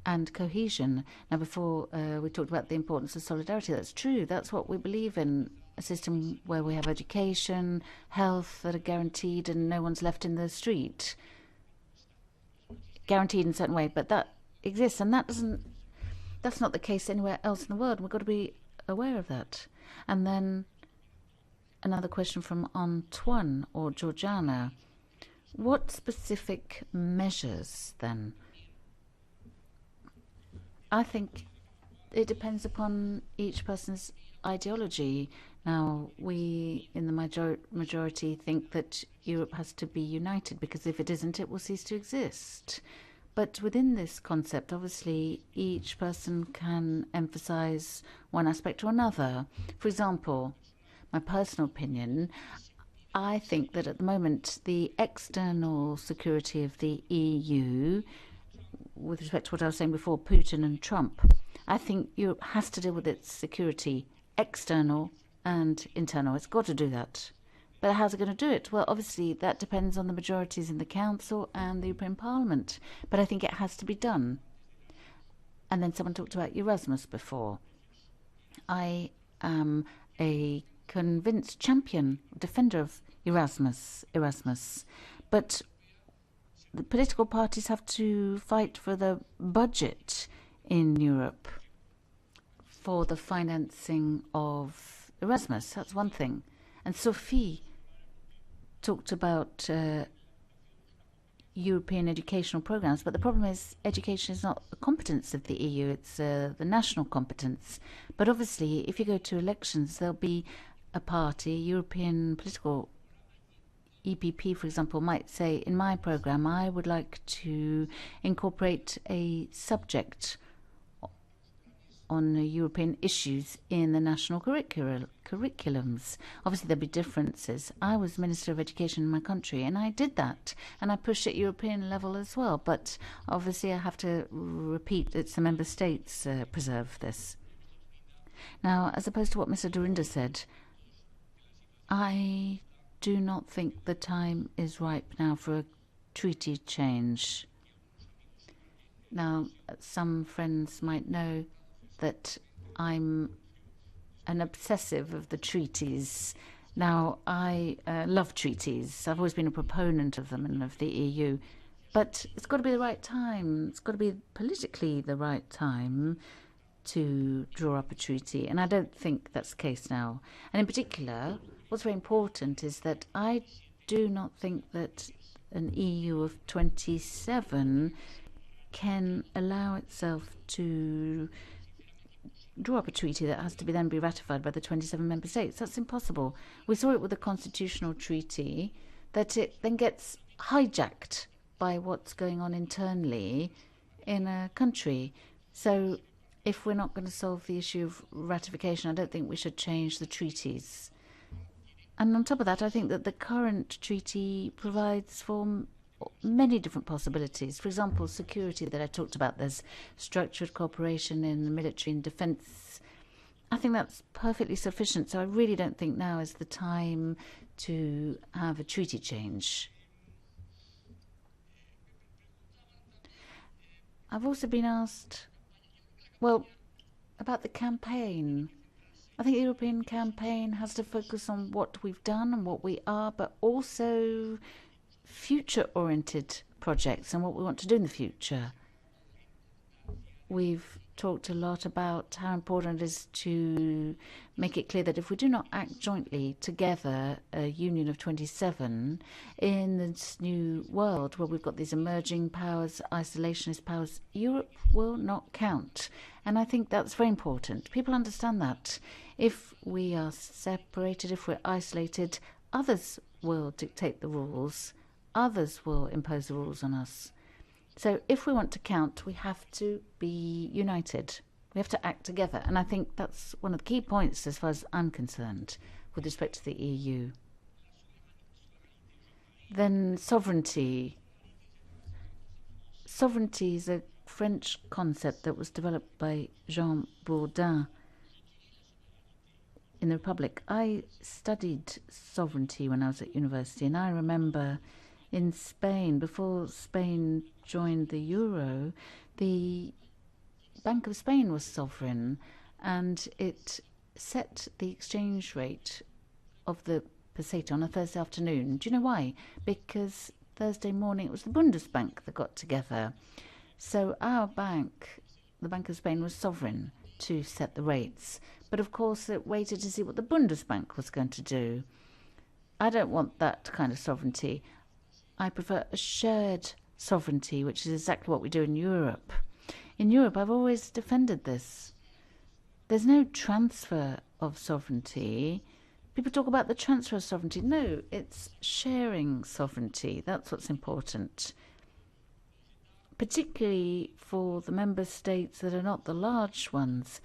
Speaker 8: and cohesion. Now, before we talked about the importance of solidarity, that's true. That's what we believe in. A system where we have education, health that are guaranteed and no one's left in the street. Guaranteed in a certain way, but that exists, and that's not the case anywhere else in the world. We've got to be aware of that. And then another question from Antoine or Georgiana. What specific measures then I think it depends upon each person's ideology. Now, we in the majority think that Europe has to be united, because if it isn't, it will cease to exist. But within this concept, obviously, each person can emphasize one aspect or another. For example, my personal opinion, I think that at the moment, the external security of the EU, with respect to what I was saying before, Putin and Trump, I think Europe has to deal with its security, external and internal. It's got to do that. But how's it going to do it? Well, obviously, that depends on the majorities in the Council and the European Parliament. But I think it has to be done. And then someone talked about Erasmus before. I am a convinced champion, defender of Erasmus. But the political parties have to fight for the budget in Europe for the financing of Erasmus. That's one thing. And Sophie talked about European educational programs, but the problem is education is not the competence of the EU, it's the national competence. But obviously, if you go to elections, there'll be a party, European political EPP, for example, might say, in my program, I would like to incorporate a subject on European issues in the national curriculums. Obviously, there'll be differences. I was Minister of Education in my country, and I did that, and I pushed at European level as well. But obviously, I have to repeat, it's the member states preserve this. Now, as opposed to what Mr. Dzurinda said, I do not think the time is ripe now for a treaty change. Now, some friends might know that I'm an obsessive of the treaties. Now, I love treaties. I've always been a proponent of them and of the EU. But it's got to be the right time. It's got to be politically the right time to draw up a treaty. And I don't think that's the case now. And in particular, what's very important is that I do not think that an EU of 27 can allow itself to draw up a treaty that has to then be ratified by the 27 member states. That's impossible. We saw it with the constitutional treaty, that it then gets hijacked by what's going on internally in a country. So if we're not going to solve the issue of ratification, I don't think we should change the treaties. And on top of that, I think that the current treaty provides for many different possibilities. For example, security that I talked about. There's structured cooperation in the military and defence. I think that's perfectly sufficient. So I really don't think now is the time to have a treaty change. I've also been asked, well, about the campaign. I think the European campaign has to focus on what we've done and what we are, but also future-oriented projects and what we want to do in the future. We've talked a lot about how important it is to make it clear that if we do not act jointly together, a union of 27, in this new world where we've got these emerging powers, isolationist powers, Europe will not count. And I think that's very important. People understand that. If we are separated, if we're isolated, others will dictate the rules. Others will impose the rules on us. So if we want to count, we have to be united. We have to act together. And I think that's one of the key points as far as I'm concerned with respect to the EU. Then sovereignty. Sovereignty is a French concept that was developed by Jean Bourdin in the Republic. I studied sovereignty when I was at university, and I remember in Spain, before Spain joined the euro, the Bank of Spain was sovereign, and it set the exchange rate of the peseta on a Thursday afternoon. Do you know why? Because Thursday morning it was the Bundesbank that got together. So our bank, the Bank of Spain, was sovereign to set the rates. But of course it waited to see what the Bundesbank was going to do. I don't want that kind of sovereignty. I prefer a shared sovereignty, which is exactly what we do in Europe. In Europe, I've always defended this. There's no transfer of sovereignty. People talk about the transfer of sovereignty. No, it's sharing sovereignty. That's what's important. Particularly for the member states that are not the large ones.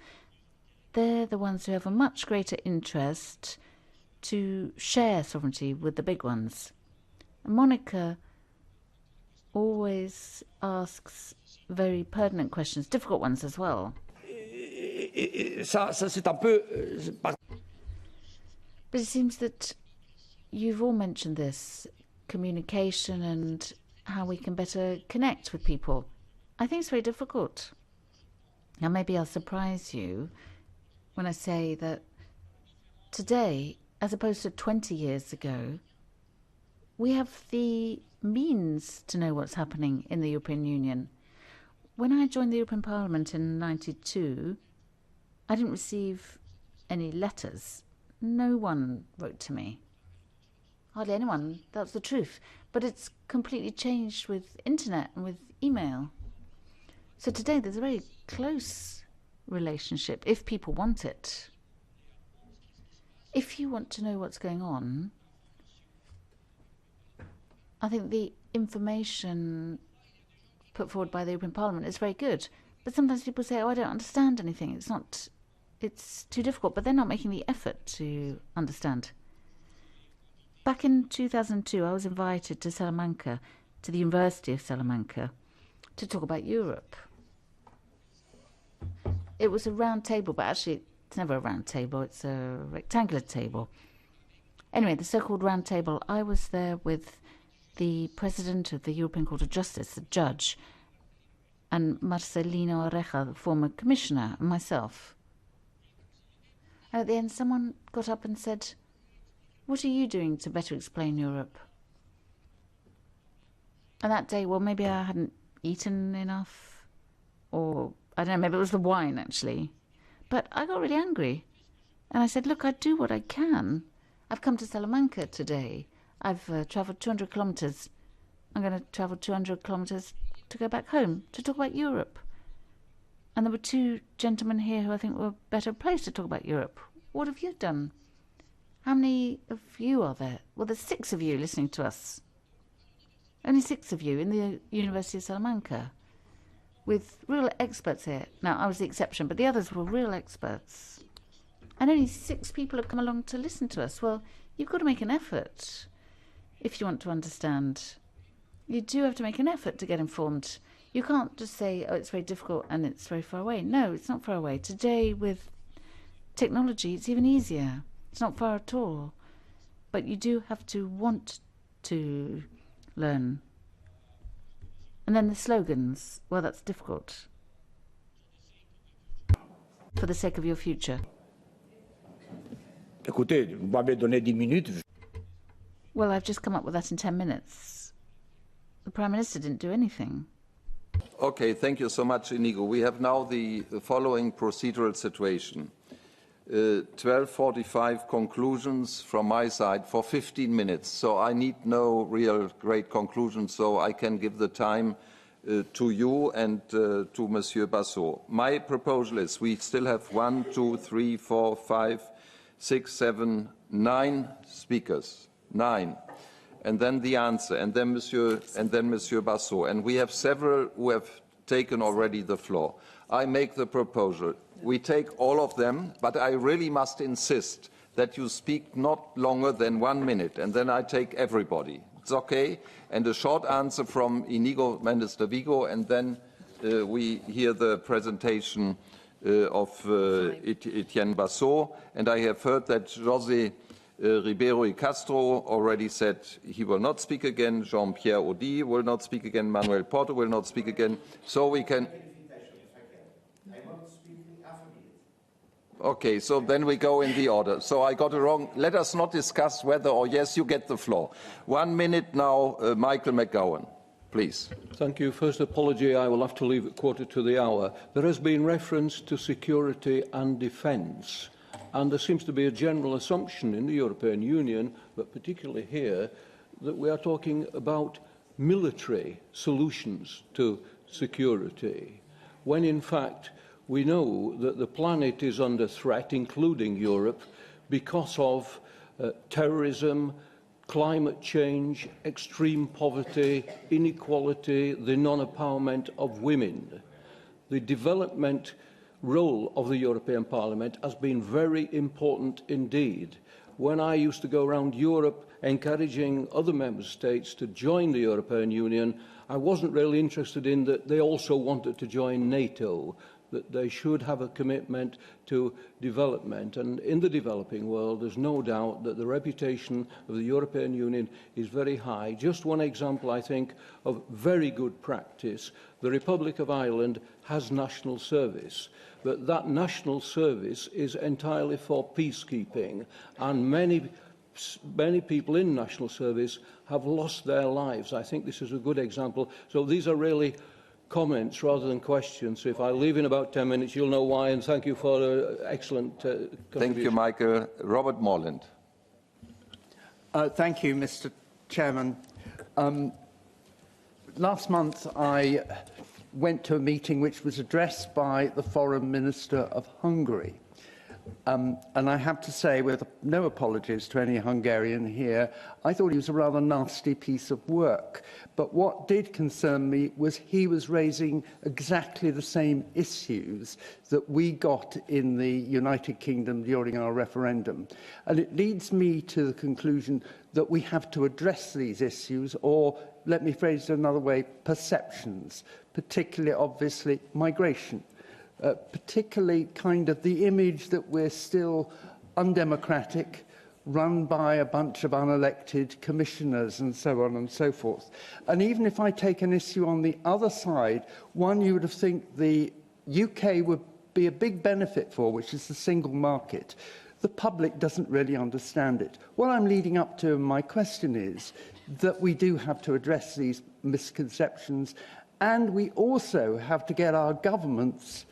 Speaker 8: They're the ones who have a much greater interest to share sovereignty with the big ones. And Monica always asks very pertinent questions, difficult ones as well. But it seems that you've all mentioned this, communication and how we can better connect with people. I think it's very difficult. Now, maybe I'll surprise you when I say that today, as opposed to 20 years ago, we have the means to know what's happening in the European Union. When I joined the European Parliament in 1992, I didn't receive any letters. No one wrote to me. Hardly anyone, that's the truth. But it's completely changed with internet and with email. So today there's a very close relationship, if people want it. If you want to know what's going on, I think the information put forward by the European Parliament is very good. But sometimes people say, oh, I don't understand anything. It's too difficult, but they're not making the effort to understand. Back in 2002, I was invited to Salamanca, to the University of Salamanca, to talk about Europe. It was a round table, but actually it's never a round table, it's a rectangular table. Anyway, the so-called round table, I was there with the President of the European Court of Justice, the judge, and Marcelino Oreja, the former commissioner, and myself. And at the end, someone got up and said, what are you doing to better explain Europe? And that day, well, maybe I hadn't eaten enough, or I don't know, maybe it was the wine, actually. But I got really angry. And I said, look, I do what I can. I've come to Salamanca today. I've travelled 200 kilometres. I'm going to travel 200 kilometres to go back home, to talk about Europe. And there were two gentlemen here who I think were better placed to talk about Europe. What have you done? How many of you are there? Well, there's 6 of you listening to us. Only 6 of you in the University of Salamanca, with real experts here. Now, I was the exception, but the others were real experts. And only 6 people have come along to listen to us. Well, you've got to make an effort if you want to understand. You do have to make an effort to get informed. You can't just say, oh, it's very difficult and it's very far away. No, it's not far away. Today, with technology, it's even easier. It's not far at all. But you do have to want to learn. And then the slogans, well, that's difficult. For the sake of your future.
Speaker 16: Écoutez, vous m'avez donné 10 minutes.
Speaker 8: Well, I've just come up with that in 10 minutes. The Prime Minister didn't do anything.
Speaker 1: Okay, thank you so much, Inigo. We have now the following procedural situation. 12:45 conclusions from my side for 15 minutes. So I need no real great conclusions, so I can give the time to you and to Monsieur Bassot. My proposal is we still have 1, 2, 3, 4, 5, 6, 7, 9 speakers. 9. And then the answer, and then Monsieur Bassot. And we have several who have taken already the floor. I make the proposal. We take all of them, but I really must insist that you speak not longer than 1 minute, and then I take everybody. It's okay? And a short answer from Inigo Mendez de Vigo, and then we hear the presentation of Etienne Bassot. And I have heard that José Ribeiro y Castro already said he will not speak again. Jean-Pierre Audy will not speak again. Manuel Porto will not speak again. So we can... Okay, so then we go in the order. So I got it wrong. Let us not discuss whether or yes, you get the floor. 1 minute now, Michael McGowan, please.
Speaker 17: Thank you. First apology, I will have to leave at 1:45. There has been reference to security and defence, and there seems to be a general assumption in the European Union, but particularly here, that we are talking about military solutions to security. when in fact we know that the planet is under threat, including Europe, because of terrorism, climate change, extreme poverty, inequality, the non-empowerment of women. The development role of the European Parliament has been very important indeed. When I used to go around Europe encouraging other member states to join the European Union, I wasn't really interested in that they also wanted to join NATO, that they should have a commitment to development. And in the developing world, there's no doubt that the reputation of the European Union is very high. Just one example, I think, of very good practice. The Republic of Ireland has national service, but that national service is entirely for peacekeeping, and many people in national service have lost their lives. I think this is a good example. So these are really comments rather than questions. So if I leave in about 10 minutes, you'll know why, and thank you for an excellent contribution.
Speaker 1: Thank you, Michael. Robert Morland.
Speaker 18: Thank you, Mr. Chairman. Last month, I went to a meeting which was addressed by the Foreign Minister of Hungary. And I have to say, with no apologies to any Hungarian here, I thought he was a rather nasty piece of work. But what did concern me was he was raising exactly the same issues that we got in the United Kingdom during our referendum. And it leads me to the conclusion that we have to address these issues, or, let me phrase it another way, perceptions, particularly, obviously, migration. Particularly kind of the image that we're still undemocratic, run by a bunch of unelected commissioners and so on and so forth. And even if I take an issue on the other side, one you would have think the UK would be a big benefit for, which is the single market. The public doesn't really understand it. What I'm leading up to in my question is that we do have to address these misconceptions, and we also have to get our governments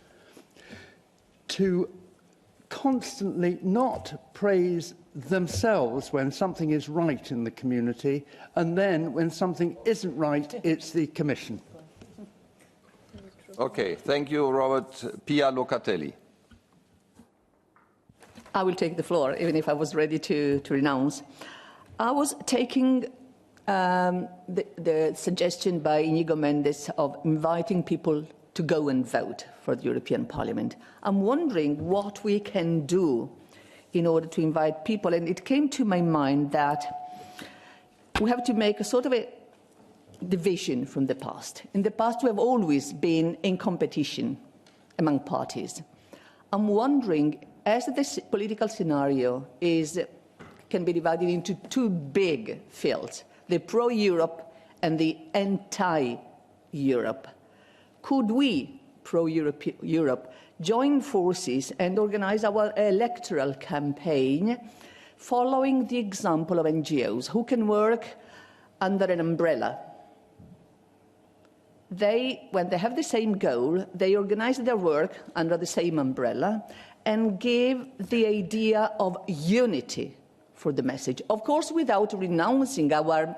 Speaker 18: to constantly not praise themselves when something is right in the community, and then when something isn't right, it's the Commission.
Speaker 1: Okay, thank you, Robert. Pia Locatelli.
Speaker 19: I will take the floor, even if I was ready to renounce. I was taking the suggestion by Inigo Mendez of inviting people to go and vote for the European Parliament. I'm wondering what we can do in order to invite people. And it came to my mind that we have to make a sort of a division from the past. In the past, we have always been in competition among parties. I'm wondering, as this political scenario can be divided into two big fields, the pro-Europe and the anti-Europe, could we, pro-Europe, join forces and organize our electoral campaign following the example of NGOs who can work under an umbrella? When they have the same goal, they organize their work under the same umbrella and give the idea of unity for the message. Of course, without renouncing our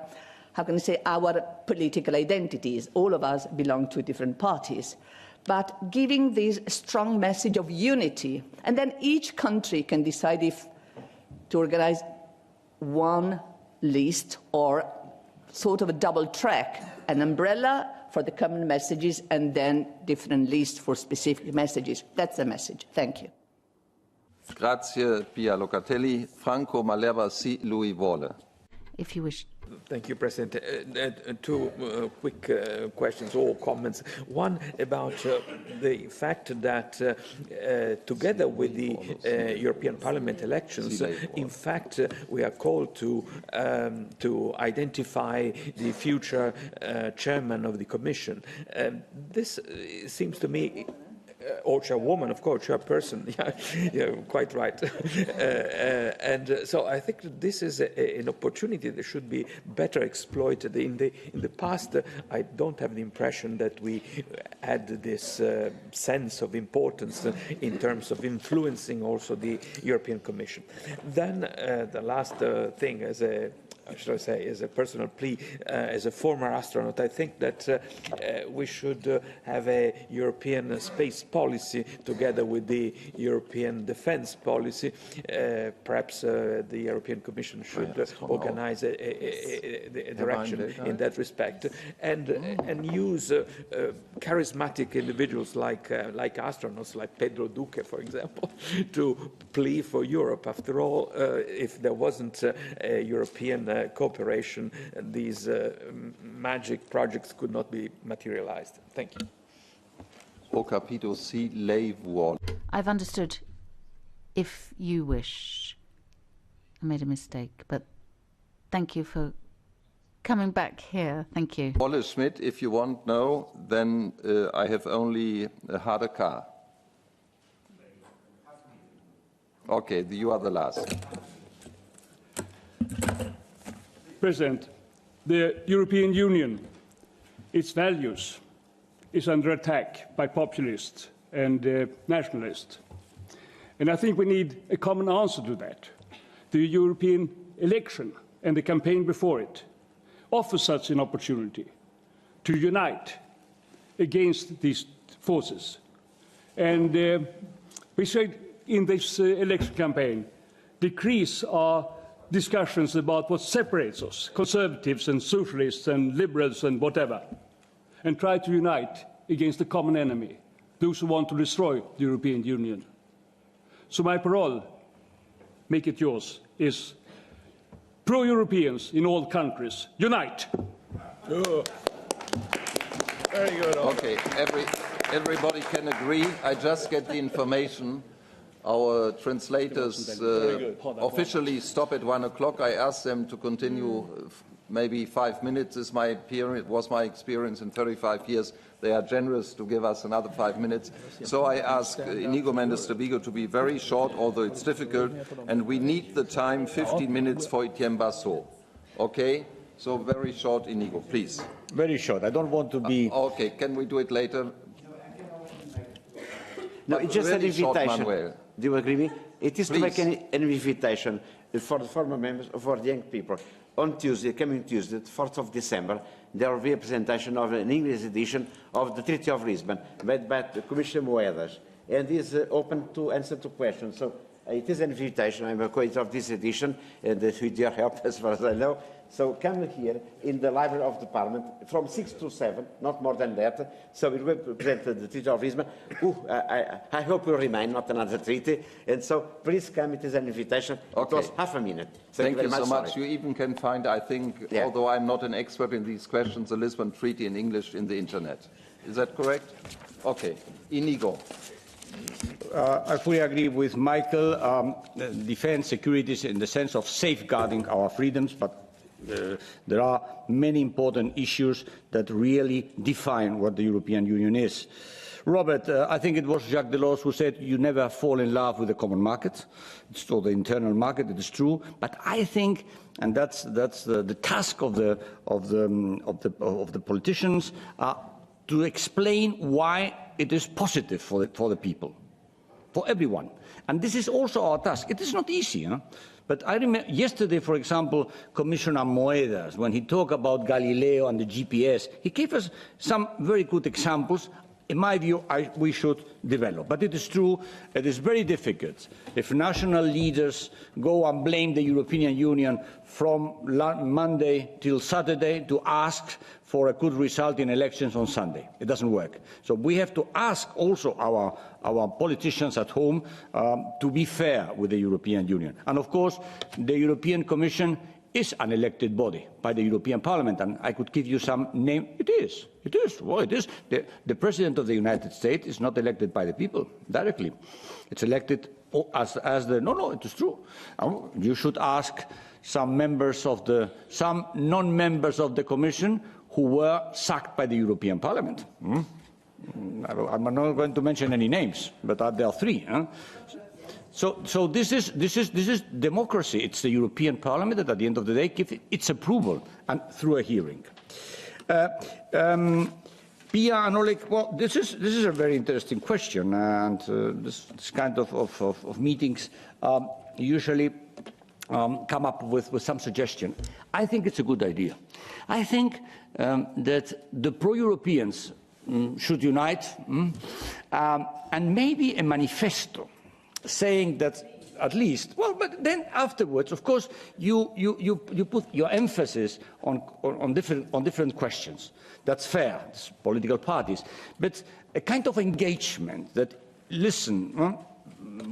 Speaker 19: political identities. All of us belong to different parties. But giving this strong message of unity, and then each country can decide if to organize one list or sort of a double track, an umbrella for the common messages and then different lists for specific messages. That's the message. Thank you.
Speaker 1: Grazie, Pia Locatelli. Franco Maleva, Louis Wolle.
Speaker 8: If you wish.
Speaker 20: Thank you, President. Two quick questions or comments. One about the fact that together with the European Parliament elections, in fact, we are called to identify the future chairman of the Commission. This seems to me, or chairwoman, of course, chairperson, yeah, quite right. And so I think that this is an opportunity that should be better exploited. In the past, I don't have the impression that we had this sense of importance in terms of influencing also the European Commission. Then the last thing, as a should I say, as a personal plea, as a former astronaut, I think that we should have a European space policy together with the European defence policy. Perhaps the European Commission should organize a direction in that respect, and use charismatic individuals like astronauts, like Pedro Duque, for example, to plea for Europe. After all, if there wasn't a European cooperation, these magic projects could not be materialized. Thank you.
Speaker 8: I've understood. If you wish, I made a mistake, but thank you for coming back here. Thank you.
Speaker 1: Olle Schmidt, if you want no, then I have only Hadaka. Okay, you are the last.
Speaker 21: President, the European Union, its values, is under attack by populists and nationalists. And I think we need a common answer to that. The European election and the campaign before it offer such an opportunity to unite against these forces. And we should, in this election campaign, decrease our discussions about what separates us, conservatives and socialists and liberals and whatever, and try to unite against the common enemy, those who want to destroy the European Union. So my parole, make it yours, is pro-Europeans in all countries, unite!
Speaker 1: Oh. Very good. Okay, everybody can agree. I just get the information. Our translators officially stop at 1 o'clock. I asked them to continue maybe 5 minutes. This was my experience in 35 years. They are generous to give us another 5 minutes. So I ask Inigo Mendez de Vigo to be very short, although it's difficult. And we need the time, 15 minutes for Etienne Basso. Okay? So very short, Inigo, please.
Speaker 16: Very short. I don't want to be...
Speaker 1: okay, can we do it later?
Speaker 22: No, it's just
Speaker 1: really
Speaker 22: an invitation.
Speaker 1: Short,
Speaker 22: do you agree with me? It is
Speaker 1: Please.
Speaker 22: to make an invitation for the former members, for the young people. On Tuesday, coming Tuesday, the 4th of December, there will be a presentation of an English edition of the Treaty of Lisbon, made by Commissioner Moedas, and is open to answer to questions. So it is an invitation. I'm a co-editor of this edition, and with your help, as far as I know. So come here in the Library of the Parliament from 6 to 7, not more than that. So we will present the Treaty of Lisbon. I hope will remain, not another treaty. And so please come. It is an invitation.
Speaker 1: Okay.
Speaker 22: It was half a minute.
Speaker 1: Thank you
Speaker 22: very
Speaker 1: so much.
Speaker 22: Sorry.
Speaker 1: You even can find, I think, although I'm not an expert in these questions, the Lisbon Treaty in English in the Internet. Is that correct? Okay. Inigo.
Speaker 16: I fully agree with Michael. Defense, security is in the sense of safeguarding our freedoms, but there are many important issues that really define what the European Union is. Robert, I think it was Jacques Delors who said you never fall in love with the common market. It's still the internal market, it is true. But I think, and that's the task of the politicians, to explain why it is positive for the people, for everyone. And this is also our task. It is not easy, huh? But I remember yesterday, for example, Commissioner Moedas, when he talked about Galileo and the GPS, he gave us some very good examples. In my view, we should develop. But it is true, it is very difficult if national leaders go and blame the European Union from Monday till Saturday to ask for a good result in elections on Sunday. It doesn't work. So we have to ask also our politicians at home to be fair with the European Union. And of course, the European Commission is an elected body by the European Parliament, and I could give you some name. It is. Well, it is. The President of the United States is not elected by the people directly. It's elected as the... No, it is true. You should ask some non-members of the Commission who were sacked by the European Parliament. I'm not going to mention any names, but there are three. So this is democracy. It's the European Parliament that, at the end of the day, gives its approval and through a hearing. Pia and Oleg, well, this is a very interesting question, and this kind of meetings usually come up with some suggestion. I think it's a good idea. I think that the pro-Europeans should unite, and maybe a manifesto saying that at least, well, but then afterwards, of course, you put your emphasis on different questions. That's fair, it's political parties. But a kind of engagement that, listen,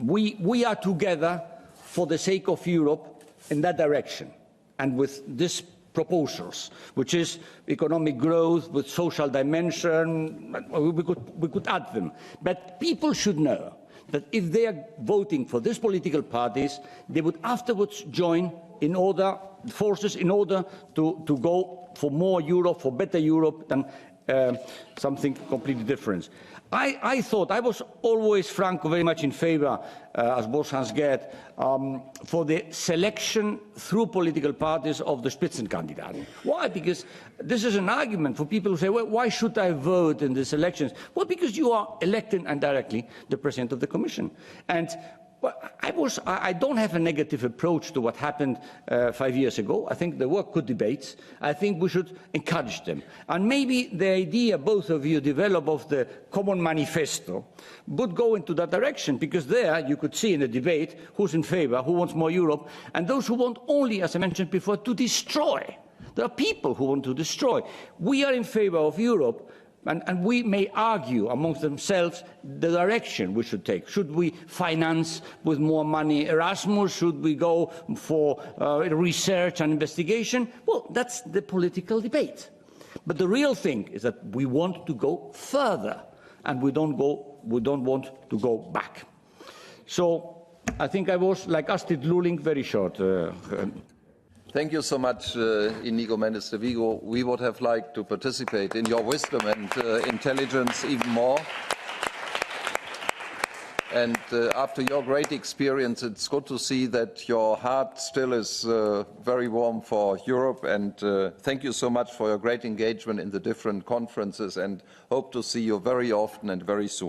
Speaker 16: we are together for the sake of Europe in that direction, and with these proposals, which is economic growth with social dimension, we could add them. But people should know that if they are voting for these political parties, they would afterwards join forces in order to go for more Europe, for better Europe than something completely different. I thought, I was always, Franco, very much in favor, as both hands get, for the selection through political parties of the Spitzenkandidaten. Why? Because this is an argument for people who say, well, why should I vote in these elections? Well, because you are electing indirectly the President of the Commission. And I don't have a negative approach to what happened 5 years ago. I think there were good debates. I think we should encourage them. And maybe the idea both of you develop of the common manifesto would go into that direction, because there you could see in the debate who's in favor, who wants more Europe, and those who want only, as I mentioned before, to destroy. There are people who want to destroy. We are in favor of Europe. And we may argue amongst themselves the direction we should take. Should we finance with more money Erasmus? Should we go for research and investigation? Well, that's the political debate. But the real thing is that we want to go further, and we don't want to go back. So I think I was, like Astrid Lulling, very short.
Speaker 1: Thank you so much, Inigo Mendez de Vigo. We would have liked to participate in your wisdom and intelligence even more. And after your great experience, it's good to see that your heart still is very warm for Europe. And thank you so much for your great engagement in the different conferences, and hope to see you very often and very soon.